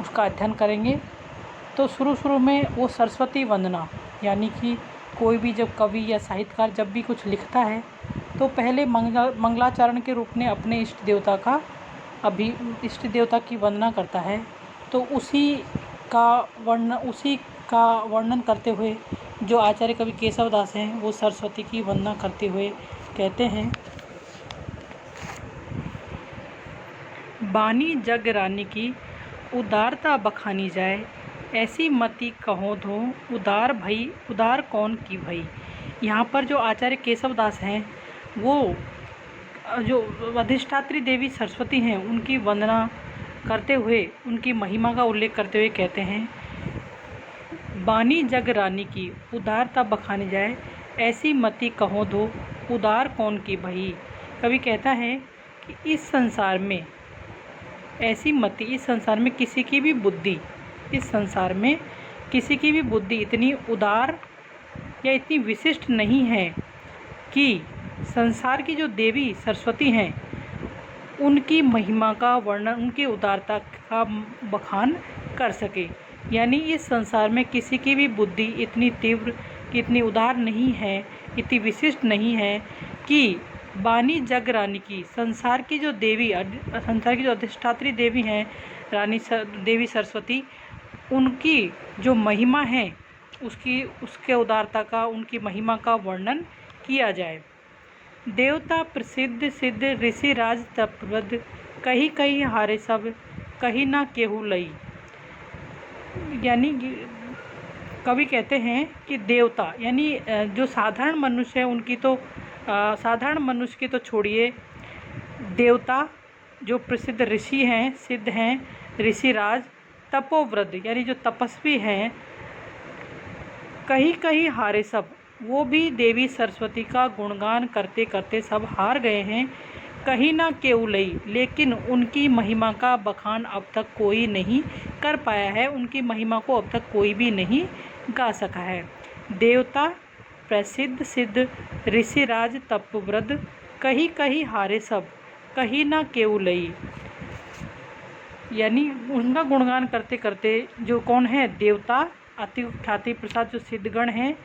उसका अध्ययन करेंगे। तो शुरू में वो सरस्वती वंदना यानी कि कोई भी जब कवि या साहित्यकार जब भी कुछ लिखता है तो पहले मंगलाचरण के रूप में अपने इष्ट देवता की वंदना करता है। तो उसी का वर्णन करते हुए जो आचार्य कवि केशवदास हैं वो सरस्वती की वंदना करते हुए कहते हैं, बानी जग रानी की उदारता बखानी जाए, ऐसी मति कहो धो, उदार भई उदार कौन की भई। यहाँ पर जो आचार्य केशवदास हैं वो जो अधिष्ठात्री देवी सरस्वती हैं उनकी वंदना करते हुए उनकी महिमा का उल्लेख करते हुए कहते हैं, बानी जग रानी की उदारता बखानी जाए, ऐसी मति कहो धो, उदार कौन की भई। कवि कहता है कि इस संसार में ऐसी मति, इस संसार में किसी की भी बुद्धि इतनी उदार या इतनी विशिष्ट नहीं है कि संसार की जो देवी सरस्वती हैं उनकी महिमा का वर्णन, उनकी उदारता का बखान कर सके। यानी इस संसार में किसी की भी बुद्धि इतनी तीव्र, इतनी उदार नहीं है, इतनी विशिष्ट नहीं है कि बानी जग रानी की, संसार की जो अधिष्ठात्री देवी हैं देवी सरस्वती, उनकी जो महिमा है उसके उदारता का, उनकी महिमा का वर्णन किया जाए। देवता प्रसिद्ध सिद्ध ऋषि राज तपवृद्ध, कहीं कहीं हारे सब, कहीं ना केहू लई। यानी कवि कहते हैं कि देवता यानी जो साधारण मनुष्य है उनकी तो साधारण मनुष्य की तो छोड़िए, देवता जो प्रसिद्ध ऋषि हैं, सिद्ध हैं, ऋषिराज, तपोवृद्ध यानी जो तपस्वी हैं, कहीं कहीं हारे सब, वो भी देवी सरस्वती का गुणगान करते करते सब हार गए हैं। कहीं ना केहू लई, लेकिन उनकी महिमा का बखान अब तक कोई नहीं कर पाया है, उनकी महिमा को अब तक कोई भी नहीं गा सका है। देवता प्रसिद्ध सिद्ध ऋषिराज तपवृद्ध, कहीं कहीं हारे सब, कहीं ना केहू लई। यानी उनका गुणगान करते करते जो कौन है, देवता, अति ख्याति प्रसाद जो सिद्धगण हैं,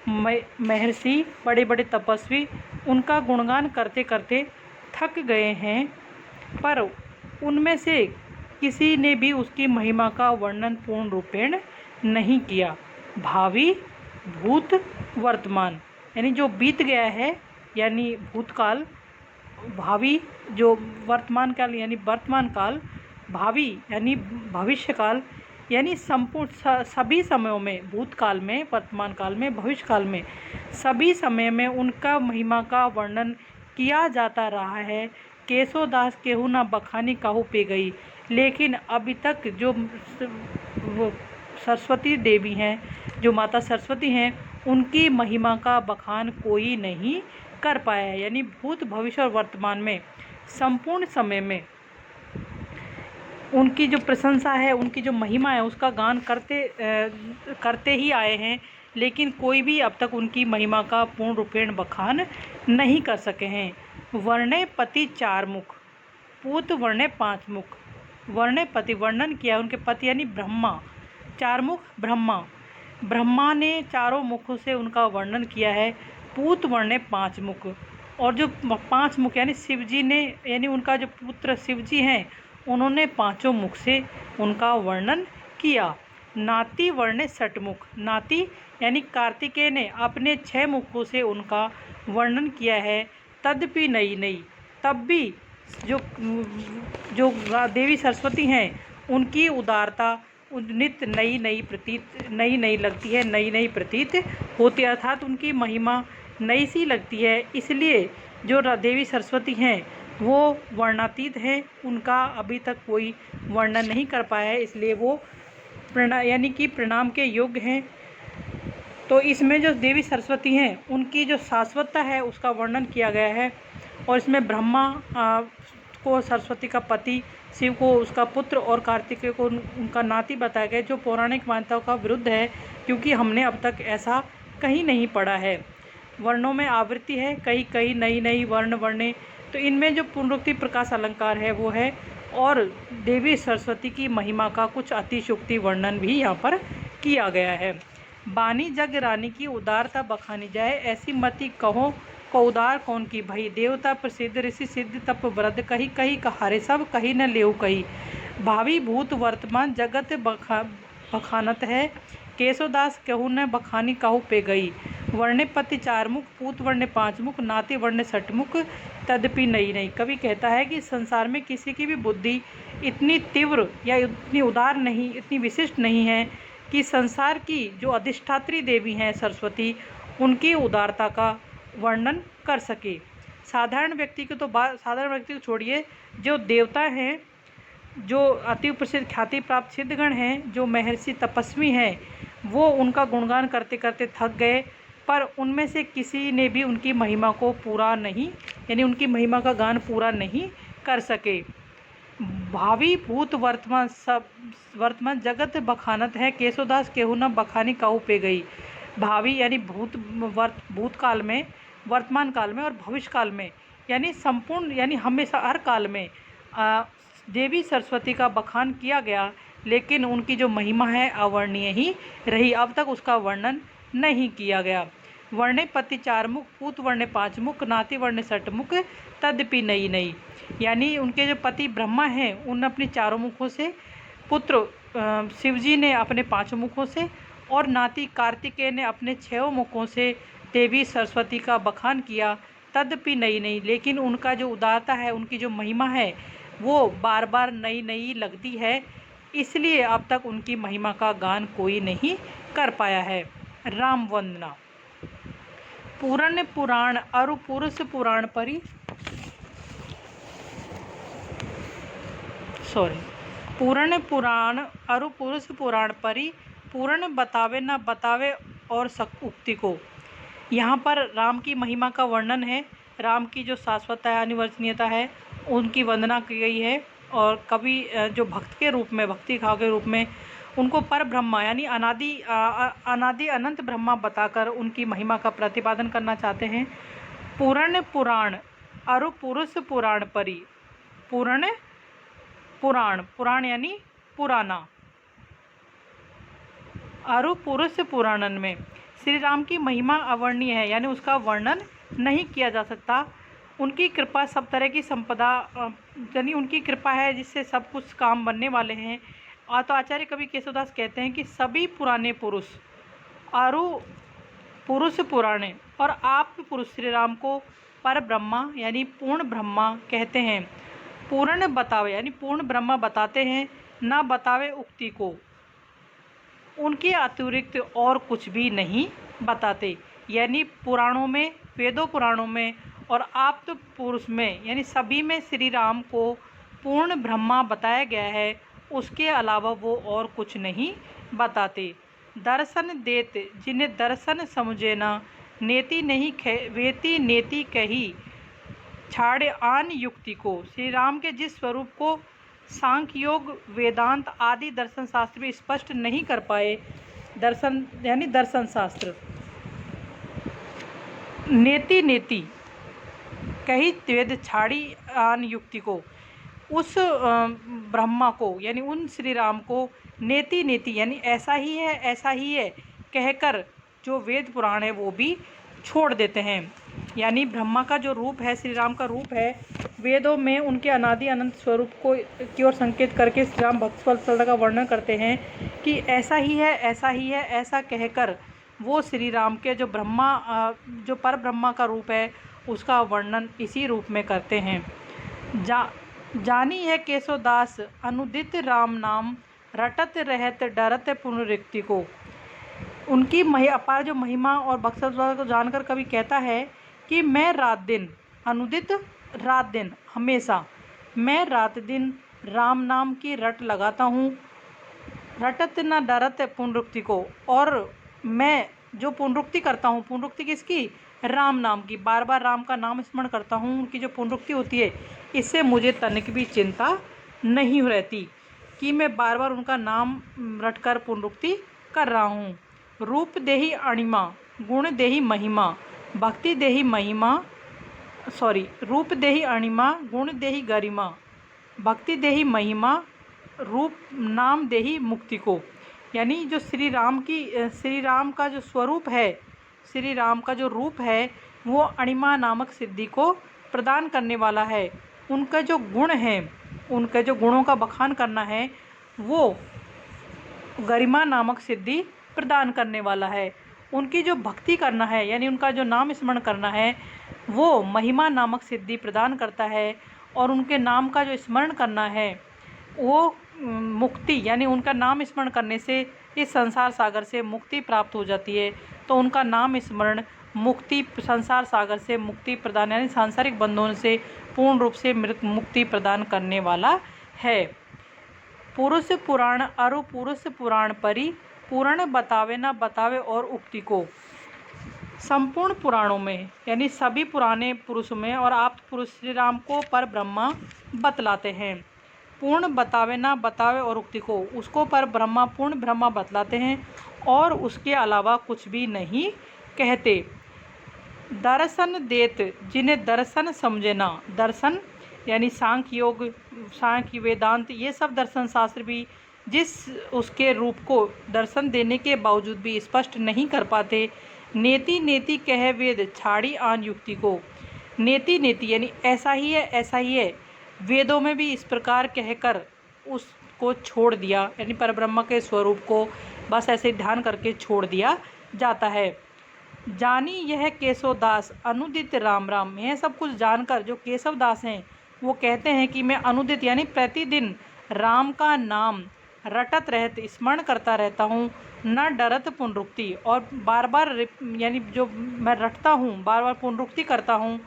महर्षि, बड़े बड़े तपस्वी, उनका गुणगान करते करते थक गए हैं, पर उनमें से किसी ने भी उसकी महिमा का वर्णन पूर्ण रूपेण नहीं किया। भावी, भूत, वर्तमान यानी जो बीत गया है यानी भूतकाल, भावी जो वर्तमान काल यानी वर्तमान काल, भावी यानी भविष्य काल, यानी संपूर्ण सभी समयों में, भूतकाल में, वर्तमान काल में, भविष्य काल में, सभी समय में उनका महिमा का वर्णन किया जाता रहा है। केशवदास केहू ना बखानी काहू पे गई, लेकिन अभी तक जो सरस्वती देवी हैं, जो माता सरस्वती हैं, उनकी महिमा का बखान कोई नहीं कर पाया है। यानी भूत, भविष्य और वर्तमान में संपूर्ण समय में उनकी जो प्रशंसा है, उनकी जो महिमा है, उसका गान करते ही आए हैं, लेकिन कोई भी अब तक उनकी महिमा का पूर्ण रूपेण बखान नहीं कर सके हैं। वर्णे पति चार मुख, पूत वर्णे पांच मुख। वर्णे पति, वर्णन किया उनके पति यानी ब्रह्मा, चार मुख ब्रह्मा, ब्रह्मा ने चारों मुखों से उनका वर्णन किया है। पूत वर्णे पांच मुख, और जो पांच मुख यानी शिव जी ने, यानी उनका जो पुत्र शिव जी हैं, उन्होंने पांचों मुख से उनका वर्णन किया। नाती वर्णे षटमुख, नाती यानी कार्तिकेय ने अपने 6 मुखों से उनका वर्णन किया है। तदपि नई नई, तब भी जो जो देवी सरस्वती हैं, उनकी उदारता नित्य नई नई लगती है, नई नई प्रतीत होती है, अर्थात उनकी महिमा नई सी लगती है। इसलिए जो देवी सरस्वती हैं वो वर्णातीत हैं, उनका अभी तक कोई वर्णन नहीं कर पाया है, इसलिए वो यानी कि प्रणाम के योग्य हैं। तो इसमें जो देवी सरस्वती हैं, उनकी जो शाश्वतता है उसका वर्णन किया गया है। और इसमें ब्रह्मा को सरस्वती का पति, शिव को उसका पुत्र और कार्तिकेय को उनका नाती बताया गया, जो पौराणिक मान्यताओं का विरुद्ध है, क्योंकि हमने अब तक ऐसा कहीं नहीं पढ़ा है। वर्णों में आवृत्ति है, कई कई नई नई वर्ण वर्णे, तो इनमें जो पुनरुक्ति प्रकाश अलंकार है वो है, और देवी सरस्वती की महिमा का कुछ अतिशयोक्ति वर्णन भी यहाँ पर किया गया है। बानी जग रानी की उदारता बखानी जाए, ऐसी मति कहो को उदार कौन की भई। देवता प्रसिद्ध ऋषि सिद्ध तप व्रत, कही कही कहारे सब कही न लेऊ कही। भावी भूत वर्तमान जगत बखानत है, केशवदास कहू न बखानी कहू पे गई। वर्णे पति चार मुख, पूत वर्णे पांच मुख, नाते वर्णे षटमुख, तदपि नई नई। कवि कहता है कि संसार में किसी की भी बुद्धि इतनी तीव्र या इतनी उदार नहीं, इतनी विशिष्ट नहीं है कि संसार की जो अधिष्ठात्री देवी हैं सरस्वती, उनकी उदारता का वर्णन कर सके। साधारण व्यक्ति को छोड़िए, जो देवता हैं, जो अति प्रसिद्ध ख्याति प्राप्त सिद्धगण हैं, जो महर्षि तपस्वी हैं, वो उनका गुणगान करते करते थक गए, पर उनमें से किसी ने भी उनकी महिमा को पूरा नहीं, यानी उनकी महिमा का गान पूरा नहीं कर सके। भावी भूत वर्तमान जगत बखानत है, केशवदास केहू न बखानी कहू पे गई। भावी यानी भूतकाल में, वर्तमान काल में और भविष्य काल में, यानी संपूर्ण, यानी हमेशा हर काल में देवी सरस्वती का बखान किया गया, लेकिन उनकी जो महिमा है अवर्णीय ही रही, अब तक उसका वर्णन नहीं किया गया। वर्णे पति चार मुख, पूत वर्णे पांच मुख, नाती वर्णे षटमुख, तदपि नई नई। यानी उनके जो पति ब्रह्मा हैं, उन अपने चारों मुखों से, पुत्र शिवजी ने अपने पांचों मुखों से, और नाती कार्तिकेय ने अपने 6 मुखों से देवी सरस्वती का बखान किया। तदपि नई नई, लेकिन उनका जो उदारता है, उनकी जो महिमा है, वो बार बार नई नई लगती है, इसलिए अब तक उनकी महिमा का गान कोई नहीं कर पाया है। राम वंदना। पूर्ण पुराण अरु पुरुष पुराण परी, पूर्ण पुराण अरु पुरुष पुराण परी, पूर्ण बतावे न बतावे और उक्ति को। यहाँ पर राम की महिमा का वर्णन है, राम की जो शाश्वतता है, अनिवर्चनीयता है, उनकी वंदना की गई है। और कवि जो भक्त के रूप में, भक्ति भाव के रूप में उनको पर ब्रह्मा यानी अनादि अनंत ब्रह्मा बताकर उनकी महिमा का प्रतिपादन करना चाहते हैं। पूर्ण पुराण अरु पुरुष पुराण परी, पूर्ण पुराण, पुराण यानी पुराना, अरु पुरुष पुराणन में श्री राम की महिमा अवर्णीय है, यानी उसका वर्णन नहीं किया जा सकता। उनकी कृपा सब तरह की संपदा, यानी उनकी कृपा है जिससे सब कुछ काम बनने वाले हैं। और तो आचार्य कवि केशवदास कहते हैं कि सभी पुराने पुरुष अरु पुरुष पुराणे, और आप पुरुष श्री राम को पर ब्रह्मा यानी पूर्ण ब्रह्मा कहते हैं। पूर्ण बतावे यानी पूर्ण ब्रह्मा बताते हैं, ना बतावे उक्ति को, उनके अतिरिक्त और कुछ भी नहीं बताते। यानी पुराणों में, वेदों पुराणों में और आप्त पुरुष में, यानी सभी में श्री राम को पूर्ण ब्रह्मा बताया गया है, उसके अलावा वो और कुछ नहीं बताते। दर्शन देत जिन्हें दर्शन समझे ना, नेति नहीं वेति नेति कही छाड़े आन युक्ति को। श्री राम के जिस स्वरूप को सांख्य योग वेदांत आदि दर्शन शास्त्र भी स्पष्ट नहीं कर पाए, दर्शन यानी दर्शन शास्त्र, नेति नेति कही वेद छाड़ी आन युक्ति को, उस ब्रह्मा को यानी उन श्री राम को नेति नेति यानी ऐसा ही है कहकर जो वेद पुराण है वो भी छोड़ देते हैं। यानी ब्रह्मा का जो रूप है, श्री राम का रूप है, वेदों में उनके अनादि अनंत स्वरूप को की ओर संकेत करके श्री राम भक्त वत्सल का वर्णन करते हैं कि ऐसा ही है ऐसा कहकर वो श्री राम के जो जो पर ब्रह्मा का रूप है उसका वर्णन इसी रूप में करते हैं। जानी है केशवदास अनुदित राम नाम रटत रहत डरत पुनरुक्ति को। उनकी अपार जो महिमा और बख्शा को जानकर कवि कहता है कि मैं रात दिन, अनुदित रात दिन, हमेशा मैं रात दिन राम नाम की रट लगाता हूँ, रटत न डरत पुनरुक्ति को, और मैं जो पुनरुक्ति करता हूँ, पुनरुक्ति किसकी, राम नाम की, बार बार राम का नाम स्मरण करता हूँ, उनकी जो पुनरुक्ति होती है इससे मुझे तनिक भी चिंता नहीं रहती कि मैं बार बार उनका नाम रटकर पुनरुक्ति कर रहा हूँ। रूप देही अणिमा गुण देही महिमा भक्ति देही महिमा रूप देही अणिमा गुण देही गरिमा भक्ति देही महिमा रूप नाम देही मुक्ति को। यानी जो श्री राम का जो स्वरूप है, श्री राम का जो रूप है वो अणिमा नामक सिद्धि को प्रदान करने वाला है। उनका जो गुण है, उनके जो गुणों का बखान करना है वो गरिमा नामक सिद्धि प्रदान करने वाला है। उनकी जो भक्ति करना है यानी उनका जो नाम स्मरण करना है वो महिमा नामक सिद्धि प्रदान करता है। और उनके नाम का जो स्मरण करना है वो मुक्ति, यानी उनका नाम स्मरण करने से इस संसार सागर से मुक्ति प्राप्त हो जाती है। तो उनका नाम स्मरण मुक्ति, संसार सागर से मुक्ति प्रदान यानी सांसारिक बंधनों से पूर्ण रूप से मुक्ति प्रदान करने वाला है। पुरुष पुराण अरु पुरुष पुराण परि पुराण बतावे न बतावे और उक्ति को। संपूर्ण पुराणों में यानी सभी पुराने पुरुषों में और आप पुरुष श्री राम को पर ब्रह्मा बतलाते हैं। पूर्ण बतावे ना बतावे और उक्ति को, उसको पर ब्रह्मा पूर्ण ब्रह्मा बतलाते हैं और उसके अलावा कुछ भी नहीं कहते। दर्शन देत जिन्हें दर्शन समझे ना, दर्शन यानी सांख्य योग, सांख्य वेदांत, ये सब दर्शन शास्त्र भी जिस उसके रूप को दर्शन देने के बावजूद भी स्पष्ट नहीं कर पाते। नेति नेति कह वेद छाड़ी आन युक्ति को। नेति नेति यानी ऐसा ही है वेदों में भी इस प्रकार कहकर उसको छोड़ दिया, यानी परब्रह्म के स्वरूप को बस ऐसे ध्यान करके छोड़ दिया जाता है। जानी यह केशवदास अनुदित राम राम, यह सब कुछ जानकर जो केशवदास हैं वो कहते हैं कि मैं अनुदित यानी प्रतिदिन राम का नाम रटत रहते स्मरण करता रहता हूँ, न डरत पुनरुक्ति, और बार बार यानी जो मैं रटता हूँ बार बार पुनरुक्ति करता हूँ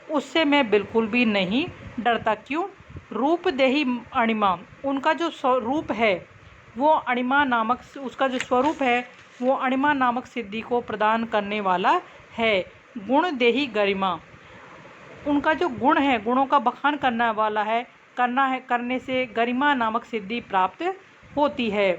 उससे मैं बिल्कुल भी नहीं डरता। क्यों? रूप देही अणिमा, उनका जो स्वरूप है वो अणिमा नामक, उसका जो स्वरूप है वो अणिमा नामक सिद्धि को प्रदान करने वाला है। गुण देही गरिमा, उनका जो गुण है गुणों का बखान करने वाला है, करने से गरिमा नामक सिद्धि प्राप्त होती है।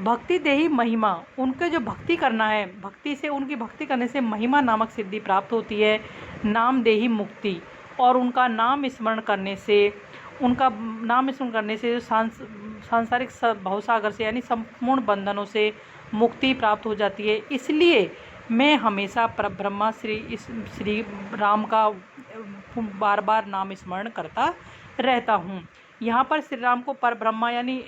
भक्ति देही महिमा, उनके जो भक्ति करना है, भक्ति से उनकी भक्ति करने से महिमा नामक सिद्धि प्राप्त होती है। नाम देही मुक्ति, और उनका नाम स्मरण करने से जो सांसारिक भवसागर से यानी संपूर्ण बंधनों से मुक्ति प्राप्त हो जाती है। इसलिए मैं हमेशा परब्रह्मा श्री राम का बार बार नाम स्मरण करता रहता हूँ। यहाँ पर श्री राम को परब्रह्मा यानी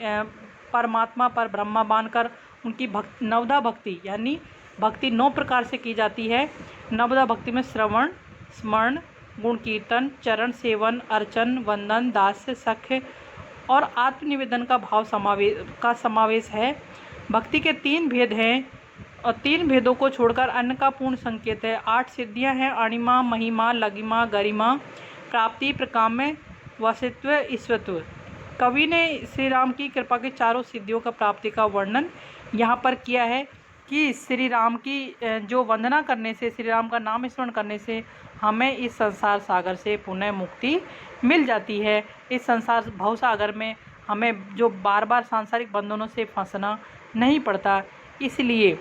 परमात्मा पर ब्रह्मा मानकर उनकी नवदा भक्ति यानी भक्ति 9 प्रकार से की जाती है। नवदा भक्ति में श्रवण, स्मरण, गुण कीर्तन, चरण सेवन, अर्चन, वंदन, दास्य, सख्य और आत्मनिवेदन का भाव समावेश है। भक्ति के 3 भेद हैं और 3 भेदों को छोड़कर अन्य का पूर्ण संकेत है। 8 सिद्धियां हैं, अणिमा, महिमा, लगिमा, गरिमा, प्राप्ति, प्रकाम्य, वसित्व, ईश्वत्व। कवि ने श्री राम की कृपा की चारों सिद्धियों का प्राप्ति का वर्णन यहाँ पर किया है कि श्री राम की जो वंदना करने से, श्री राम का नाम स्मरण करने से हमें इस संसार सागर से पुनः मुक्ति मिल जाती है। इस संसार भवसागर में हमें जो बार बार सांसारिक बंधनों से फंसना नहीं पड़ता। इसलिए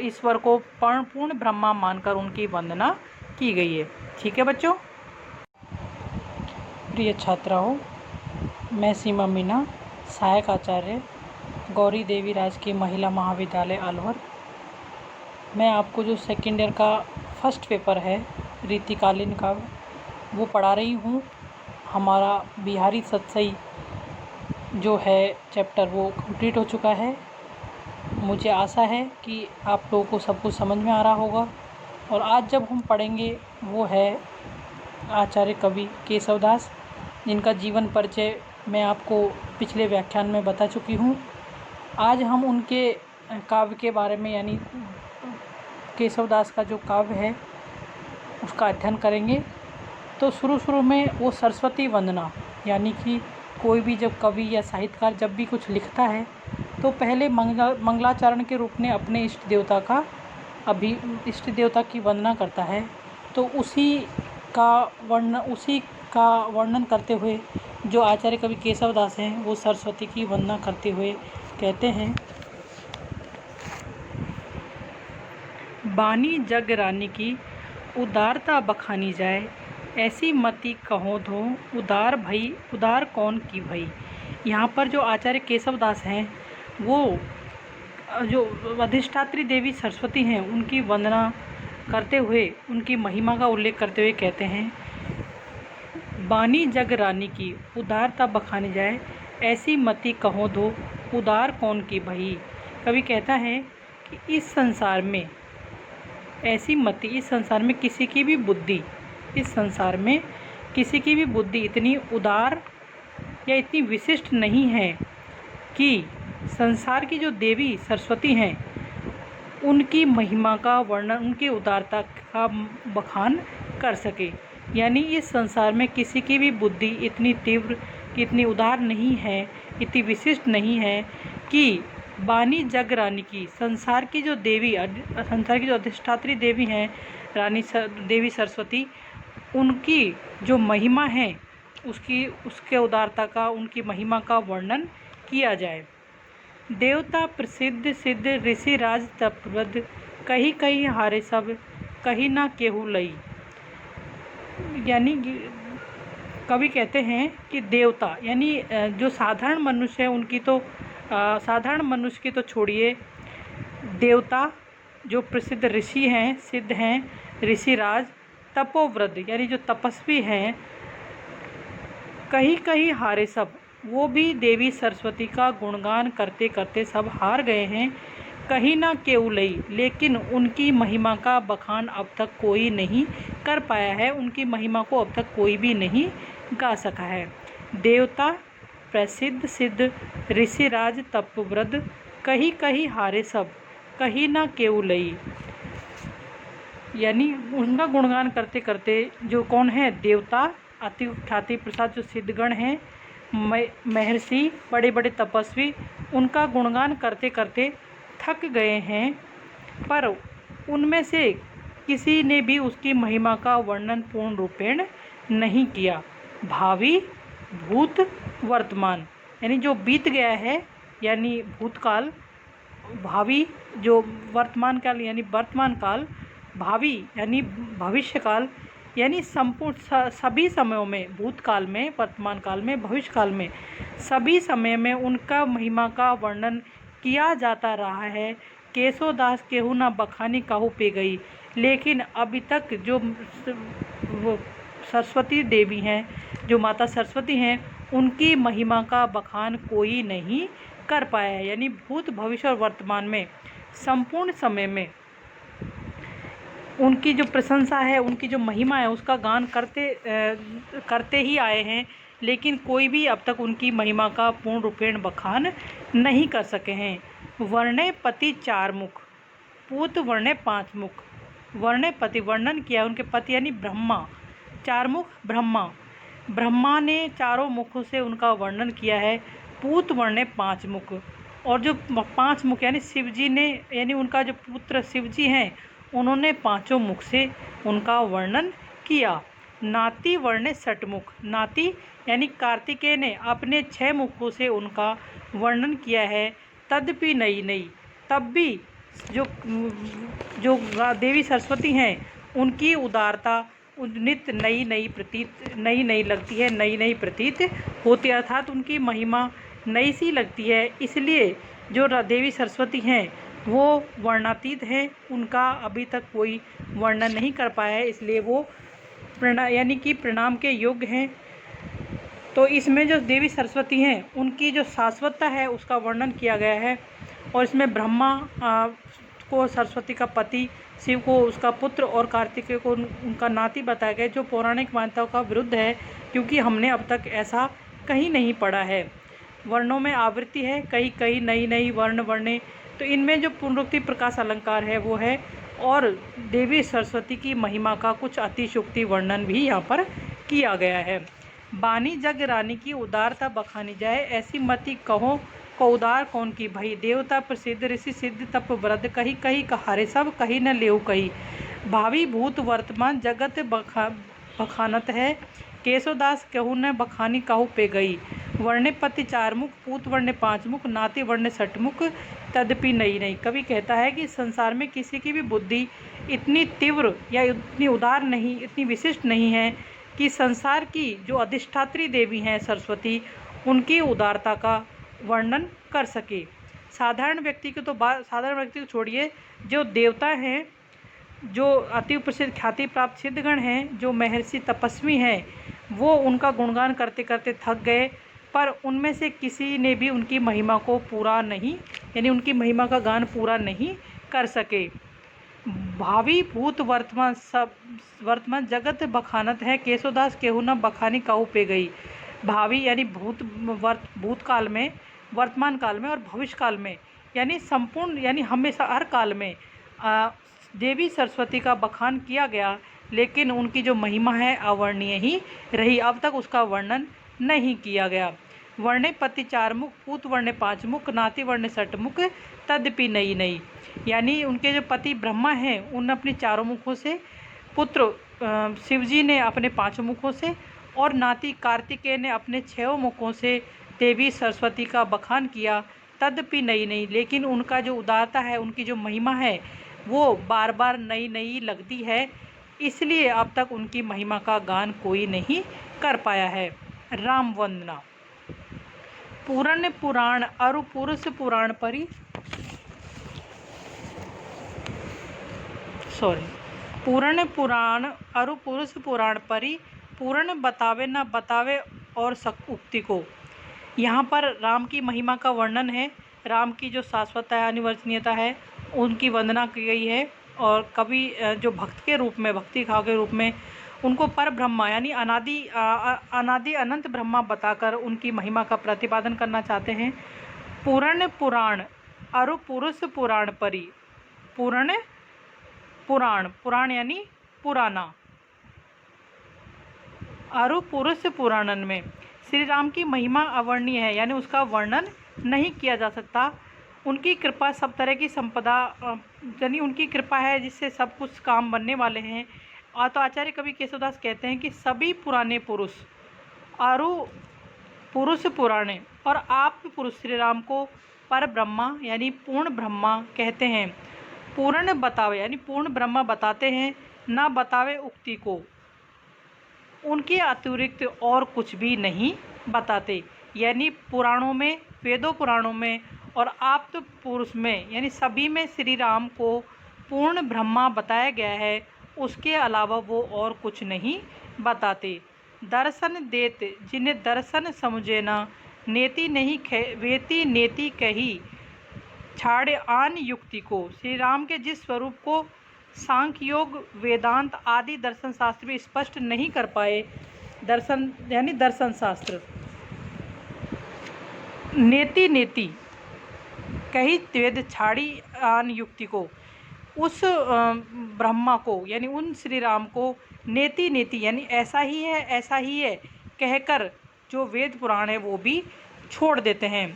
ईश्वर को पूर्ण ब्रह्मा मानकर उनकी वंदना की गई है। ठीक है बच्चों। प्रिय छात्राओं, मैं सीमा मीना, सहायक आचार्य गौरी देवी राजकीय महिला महाविद्यालय अलवर, मैं आपको जो सेकेंड ईयर का फर्स्ट पेपर है रीतिकालीन का वो पढ़ा रही हूँ। हमारा बिहारी सतसई जो है चैप्टर वो कंप्लीट हो चुका है। मुझे आशा है कि आप लोगों को सब कुछ समझ में आ रहा होगा। और आज जब हम पढ़ेंगे वो है आचार्य कवि केशवदास, जिनका जीवन परिचय मैं आपको पिछले व्याख्यान में बता चुकी हूँ। आज हम उनके काव्य के बारे में, यानी केशवदास का जो काव्य है उसका अध्ययन करेंगे। तो शुरू में वो सरस्वती वंदना, यानी कि कोई भी जब कवि या साहित्यकार जब भी कुछ लिखता है तो पहले मंगलाचरण के रूप में अपने इष्ट देवता की वंदना करता है। तो उसी का वर्णन करते हुए जो आचार्य कवि केशवदास हैं वो सरस्वती की वंदना करते हुए कहते हैं, बानी जग रानी की उदारता बखानी जाए, ऐसी मति कहो धो उदार कौन की भई। यहाँ पर जो आचार्य केशवदास हैं वो जो अधिष्ठात्री देवी सरस्वती हैं उनकी वंदना करते हुए, उनकी महिमा का उल्लेख करते हुए कहते हैं, बानी जग रानी की उदारता बखानी जाए, ऐसी मति कहो धो उदार कौन की भई। कवि कहता है कि इस संसार में ऐसी मति, इस संसार में किसी की भी बुद्धि इतनी उदार या इतनी विशिष्ट नहीं है कि संसार की जो देवी सरस्वती हैं उनकी महिमा का वर्णन, उनकी उदारता का बखान कर सके। यानी इस संसार में किसी की भी बुद्धि इतनी तीव्र, इतनी उदार नहीं है, इतनी विशिष्ट नहीं है कि बानी जग रानी की, संसार की जो अधिष्ठात्री देवी हैं देवी सरस्वती, उनकी जो महिमा है उसके उदारता का, उनकी महिमा का वर्णन किया जाए। देवता प्रसिद्ध सिद्ध ऋषि राज तपवृद्ध, कही कही हारे सब कही ना केहू लई। यानी कवि कहते हैं कि देवता यानी जो साधारण मनुष्य है उनकी तो साधारण मनुष्य की तो छोड़िए, देवता जो प्रसिद्ध ऋषि हैं, सिद्ध हैं, ऋषिराज, तपोवृद्ध यानी जो तपस्वी हैं, कहीं कहीं हारे सब, वो भी देवी सरस्वती का गुणगान करते करते सब हार गए हैं। कहीं ना केउलई, लेकिन उनकी महिमा का बखान अब तक कोई नहीं कर पाया है, उनकी महिमा को अब तक कोई भी नहीं गा सका है। देवता प्रसिद्ध सिद्ध ऋषिराज तपवृद्ध, कहीं कहीं हारे सब कहीं ना केउलई। यानी उनका गुणगान करते करते जो कौन है, देवता, अति ख्याति प्रसाद जो सिद्धगण हैं, महर्षि, बड़े बड़े तपस्वी, उनका गुणगान करते करते थक गए हैं, पर उनमें से किसी ने भी उसकी महिमा का वर्णन पूर्ण रूपेण नहीं किया। भावी भूत वर्तमान, यानी जो बीत गया है यानी भूतकाल, भावी जो वर्तमान काल यानी वर्तमान काल, भावी यानी भविष्य काल, यानी संपूर्ण सभी समयों में, भूतकाल में, वर्तमान काल में, भविष्य काल में, सभी समय में उनका महिमा का वर्णन किया जाता रहा है। केशवदास केहू ना बखानी काहू पे गई, लेकिन अभी तक जो वो सरस्वती देवी हैं, जो माता सरस्वती हैं, उनकी महिमा का बखान कोई नहीं कर पाया है। यानी भूत भविष्य और वर्तमान में संपूर्ण समय में उनकी जो प्रशंसा है, उनकी जो महिमा है, उसका गान करते ही आए हैं, लेकिन कोई भी अब तक उनकी महिमा का पूर्ण रूपेण बखान नहीं कर सके हैं। वर्णे पति चार मुख, पूत वर्णे पांच मुख। वर्णे पति वर्णन किया उनके पति यानी ब्रह्मा, चार मुख ब्रह्मा ने चारों मुखों से उनका वर्णन किया है। पूत वर्णे पांच मुख, और जो 5 मुख यानी शिव जी ने, यानी उनका जो पुत्र शिव जी हैं, उन्होंने 5 मुख से उनका वर्णन किया। नाती वर्णे षटमुख, नाती यानी कार्तिकेय ने अपने 6 मुखों से उनका वर्णन किया है। तदपि नई नई, तब भी जो जो देवी सरस्वती हैं उनकी उदारता नित्य नई नई लगती है, नई नई प्रतीत होती है, अर्थात उनकी महिमा नई सी लगती है। इसलिए जो देवी सरस्वती हैं वो वर्णातीत हैं, उनका अभी तक कोई वर्णन नहीं कर पाया है, इसलिए वो यानी कि प्रणाम के योग्य हैं। तो इसमें जो देवी सरस्वती हैं उनकी जो शाश्वतता है उसका वर्णन किया गया है। और इसमें ब्रह्मा को सरस्वती का पति, शिव को उसका पुत्र और कार्तिकेय को उनका नाती बताया गया, जो पौराणिक मान्यताओं का विरुद्ध है, क्योंकि हमने अब तक ऐसा कहीं नहीं पढ़ा है। वर्णों में आवृत्ति है, कई कई नई नई वर्ण वर्णे, तो इनमें जो पुनरुक्ति प्रकाश अलंकार है वो है। और देवी सरस्वती की महिमा का कुछ अतिशयोक्ति वर्णन भी यहाँ पर किया गया है। बानी जग रानी की उदारता बखानी जाए, ऐसी मति कहो को उदार कौन की भई। देवता प्रसिद्ध ऋषि सिद्ध तप व्रत, कही कही कहारे सब, कही न लेऊ कही। भावी भूत वर्तमान जगत बखानत है, केशवदास कहू न बखानी कहू पे गई। वर्णे पति 4 मुख, पूत वर्णे 5 मुख, नाती वर्णे 6 मुख, तदपि नई नई। कवि कहता है कि संसार में किसी की भी बुद्धि इतनी तीव्र या इतनी उदार नहीं, इतनी विशिष्ट नहीं है कि संसार की जो अधिष्ठात्री देवी हैं सरस्वती, उनकी उदारता का वर्णन कर सके। साधारण व्यक्ति को छोड़िए, जो देवता हैं, जो अति प्रसिद्ध ख्याति प्राप्त सिद्धगण हैं, जो महर्षि तपस्वी हैं, वो उनका गुणगान करते करते थक गए, पर उनमें से किसी ने भी उनकी महिमा को पूरा नहीं, यानी उनकी महिमा का गान पूरा नहीं कर सके। भावी भूत वर्तमान जगत बखानत है, केशवदास केहू न बखानी कहू पे गई। भावी यानी भूतकाल में, वर्तमान काल में और भविष्य काल में, यानी संपूर्ण, यानी हमेशा हर काल में देवी सरस्वती का बखान किया गया, लेकिन उनकी जो महिमा है अवर्णीय ही रही, अब तक उसका वर्णन नहीं किया गया। वर्णे पति 4 मुख, पूत वर्णे 5 मुख, नाती वर्णे 6 मुख, तदपि नई नई। यानी उनके जो पति ब्रह्मा हैं उन अपने 4 मुखों से, पुत्र शिवजी ने अपने 5 मुखों से, और नाती कार्तिकेय ने अपने 6 मुखों से देवी सरस्वती का बखान किया। तदपि नई नई, लेकिन उनका जो उदारता है, उनकी जो महिमा है, वो बार बार नई नई लगती है, इसलिए अब तक उनकी महिमा का गान कोई नहीं कर पाया है। राम वंदना। पूर्ण पुराण अरु पुरुष पुराण परी, पूर्ण पुराण अरु पुरुष पुराण परी, पूर्ण बतावे न बतावे और उक्ति को। यहाँ पर राम की महिमा का वर्णन है, राम की जो शाश्वतता है, अनिवर्चनीयता है, उनकी वंदना की गई है। और कवि जो भक्त के रूप में, भक्ति भाव के रूप में उनको पर ब्रह्मा यानी अनादि अनंत ब्रह्मा बताकर उनकी महिमा का प्रतिपादन करना चाहते हैं। पूर्ण पुराण अरु पुरुष पुराण परी, पूर्ण पुराण, पुराण यानी पुराना, अरु पुरुष पुराणन में श्री राम की महिमा अवर्णीय है, यानी उसका वर्णन नहीं किया जा सकता। उनकी कृपा सब तरह की संपदा, यानी उनकी कृपा है जिससे सब कुछ काम बनने वाले हैं। और तो आचार्य कवि केशवदास कहते हैं कि सभी पुराने पुरुष अरु पुरुष पुराणे, और आप पुरुष श्री राम को पर ब्रह्मा यानी पूर्ण ब्रह्मा कहते हैं। पूर्ण बतावे यानी पूर्ण ब्रह्मा बताते हैं, ना बतावे उक्ति को, उनके अतिरिक्त और कुछ भी नहीं बताते। यानी पुराणों में, वेदों पुराणों में और आप्त पुरुष में, यानी सभी में श्री राम को पूर्ण ब्रह्मा बताया गया है, उसके अलावा वो और कुछ नहीं बताते। दर्शन देत जिन्हें दर्शन समझे ना, नेति नहीं वेति नेति कही छाड़े आन युक्ति को। श्री राम के जिस स्वरूप को सांख्य योग वेदांत आदि दर्शन शास्त्र भी स्पष्ट नहीं कर पाए, दर्शन यानी दर्शन शास्त्र, नेति नेति कही वेद छाड़ी आन युक्ति को, उस ब्रह्मा को यानी उन श्री राम को नेति नेति यानी ऐसा ही है कहकर जो वेद पुराण है वो भी छोड़ देते हैं।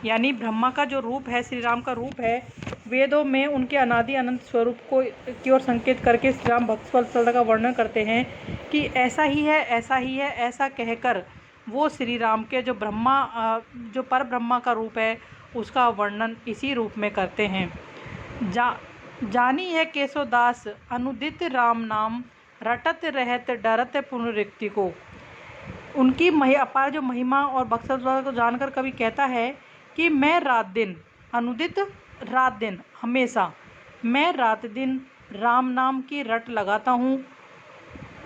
यानी ब्रह्मा का जो रूप है, श्री राम का रूप है, वेदों में उनके अनादि अनंत स्वरूप को की ओर संकेत करके श्री राम भक्त वत्सल का वर्णन करते हैं कि ऐसा ही है, ऐसा ही है, ऐसा कहकर वो श्री राम के जो जो पर ब्रह्मा का रूप है उसका वर्णन इसी रूप में करते हैं। जानी है केशवदास अनुदित राम नाम, रटत रहत डरत पुनरुक्ति को। उनकी अपार जो महिमा और बख्शा को जानकर कवि कहता है कि मैं रात दिन, अनुदित रात दिन, हमेशा मैं रात दिन राम नाम की रट लगाता हूँ,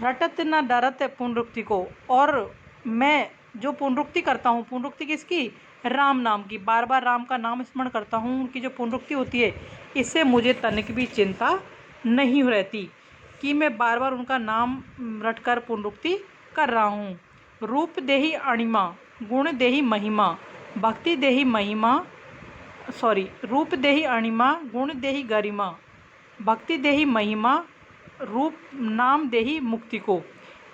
रटत न डरत पुनरुक्ति को। और मैं जो पुनरुक्ति करता हूँ, पुनरुक्ति किसकी? राम नाम की, बार बार राम का नाम स्मरण करता हूँ, उनकी जो पुनरुक्ति होती है इससे मुझे तनिक भी चिंता नहीं रहती कि मैं बार बार उनका नाम रटकर पुनरुक्ति कर रहा हूँ। रूप देही अणिमा, गुण देही महिमा, भक्ति देही महिमा, रूप देही अणिमा, गुण देही गरिमा, भक्ति देही महिमा, रूप नाम देही मुक्ति को।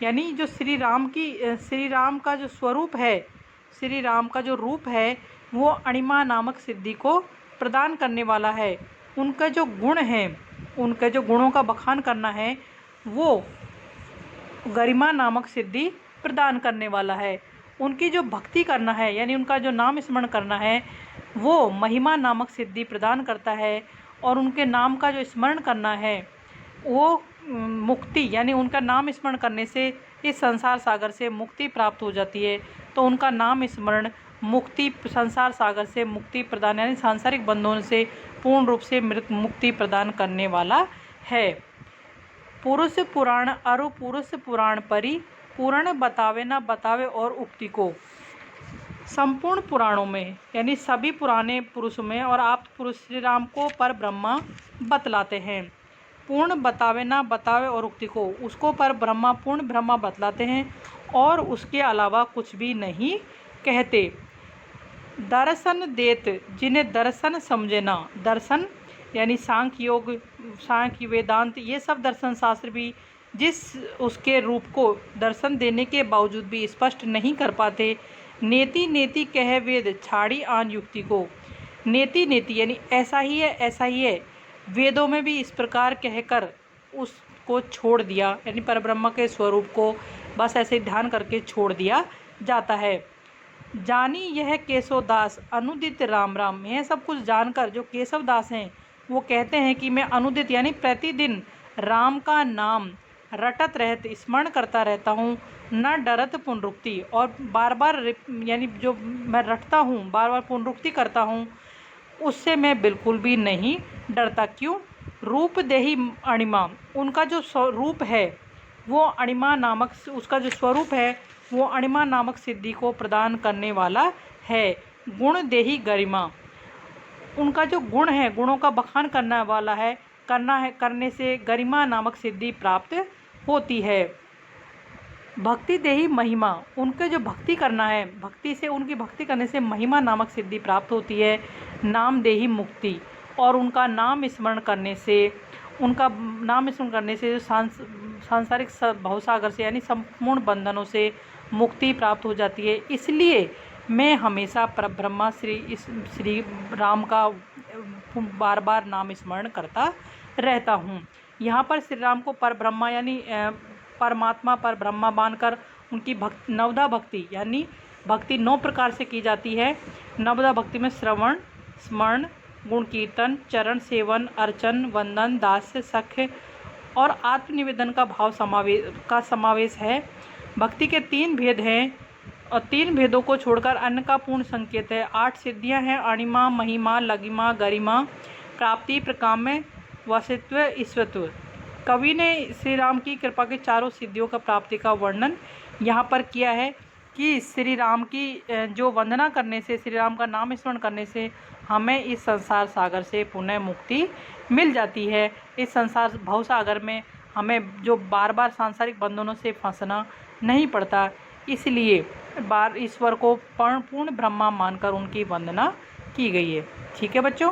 यानी जो श्री राम का जो स्वरूप है, श्री राम का जो रूप है वो अणिमा नामक सिद्धि को प्रदान करने वाला है। उनका जो गुण है, उनके जो गुणों का बखान करना है वो गरिमा नामक सिद्धि प्रदान करने वाला है। उनकी जो भक्ति करना है यानी उनका जो नाम स्मरण करना है वो महिमा नामक सिद्धि प्रदान करता है। और उनके नाम का जो स्मरण करना है वो मुक्ति, यानी उनका नाम स्मरण करने से इस संसार सागर से मुक्ति प्राप्त हो जाती है। तो उनका नाम स्मरण मुक्ति, संसार सागर से मुक्ति प्रदान, यानी सांसारिक बंधनों से पूर्ण रूप से मुक्ति प्रदान करने वाला है। पुरुष पुराण अरु पुरुष पुराण परि, पुराण बतावे ना बतावे और उक्ति को। संपूर्ण पुराणों में यानी सभी पुराने पुरुषों में और आप पुरुष श्री राम को पर ब्रह्मा बतलाते हैं। पूर्ण बतावे ना बतावे और उक्ति को, उसको पर ब्रह्मा, पूर्ण ब्रह्मा बतलाते हैं और उसके अलावा कुछ भी नहीं कहते। दर्शन देत जिन्हें दर्शन समझे ना, दर्शन यानी सांख्य योग, सांख्य वेदांत, ये सब दर्शन शास्त्र भी जिस उसके रूप को दर्शन देने के बावजूद भी स्पष्ट नहीं कर पाते। नेति नेति कह वेद छाड़ी आन युक्ति को। नेति नेति यानी ऐसा ही है, ऐसा ही है, वेदों में भी इस प्रकार कहकर उसको छोड़ दिया, यानी परब्रह्म के स्वरूप को बस ऐसे ध्यान करके छोड़ दिया जाता है। जानी यह केशवदास अनुदित राम राम, यह सब कुछ जानकर जो केशवदास हैं वो कहते हैं कि मैं अनुदित यानी प्रतिदिन राम का नाम रटत रहत, स्मरण करता रहता हूँ, न डरत पुनरुक्ति, और बार बार यानी जो मैं रटता हूँ, बार बार पुनरुक्ति करता हूँ, उससे मैं बिल्कुल भी नहीं डरता। क्यों? रूप देही अणिमा, उनका जो स्वरूप है वो अणिमा नामक, उसका जो स्वरूप है वो अणिमा नामक सिद्धि को प्रदान करने वाला है। गुण देही गरिमा, उनका जो गुण है, गुणों का बखान करने वाला है, करने से गरिमा नामक सिद्धि प्राप्त होती है। भक्ति देही महिमा, उनके जो भक्ति करना है, भक्ति से, उनकी भक्ति करने से महिमा नामक सिद्धि प्राप्त होती है। नाम देही मुक्ति, और उनका नाम स्मरण करने से, जो सांसारिक भवसागर से यानी संपूर्ण बंधनों से मुक्ति प्राप्त हो जाती है। इसलिए मैं हमेशा परब्रह्मा श्री राम का बार बार नाम स्मरण करता रहता हूँ। यहाँ पर श्री राम को परब्रह्मा यानी परमात्मा पर ब्रह्मा मानकर उनकी नवदा भक्ति, यानी भक्ति 9 प्रकार से की जाती है। नवदा भक्ति में श्रवण, स्मरण, गुण कीर्तन, चरण सेवन, अर्चन, वंदन, दास्य, सख्य और आत्मनिवेदन का भाव समावेश है। भक्ति के 3 भेद हैं और 3 भेदों को छोड़कर अन्य का पूर्ण संकेत है। 8 सिद्धियां हैं: अणिमा, महिमा, लगिमा, गरिमा, प्राप्ति, प्रकाम्य, वसित्व, ईश्वत्व। कवि ने श्री राम की कृपा की चारों सिद्धियों का प्राप्ति का वर्णन यहाँ पर किया है कि श्री राम की जो वंदना करने से, श्री राम का नाम स्मरण करने से हमें इस संसार सागर से पुनः मुक्ति मिल जाती है। इस संसार भवसागर में हमें जो बार बार सांसारिक बंधनों से फंसना नहीं पड़ता। इसलिए ईश्वर को पूर्ण ब्रह्मा मानकर उनकी वंदना की गई है। ठीक है बच्चों।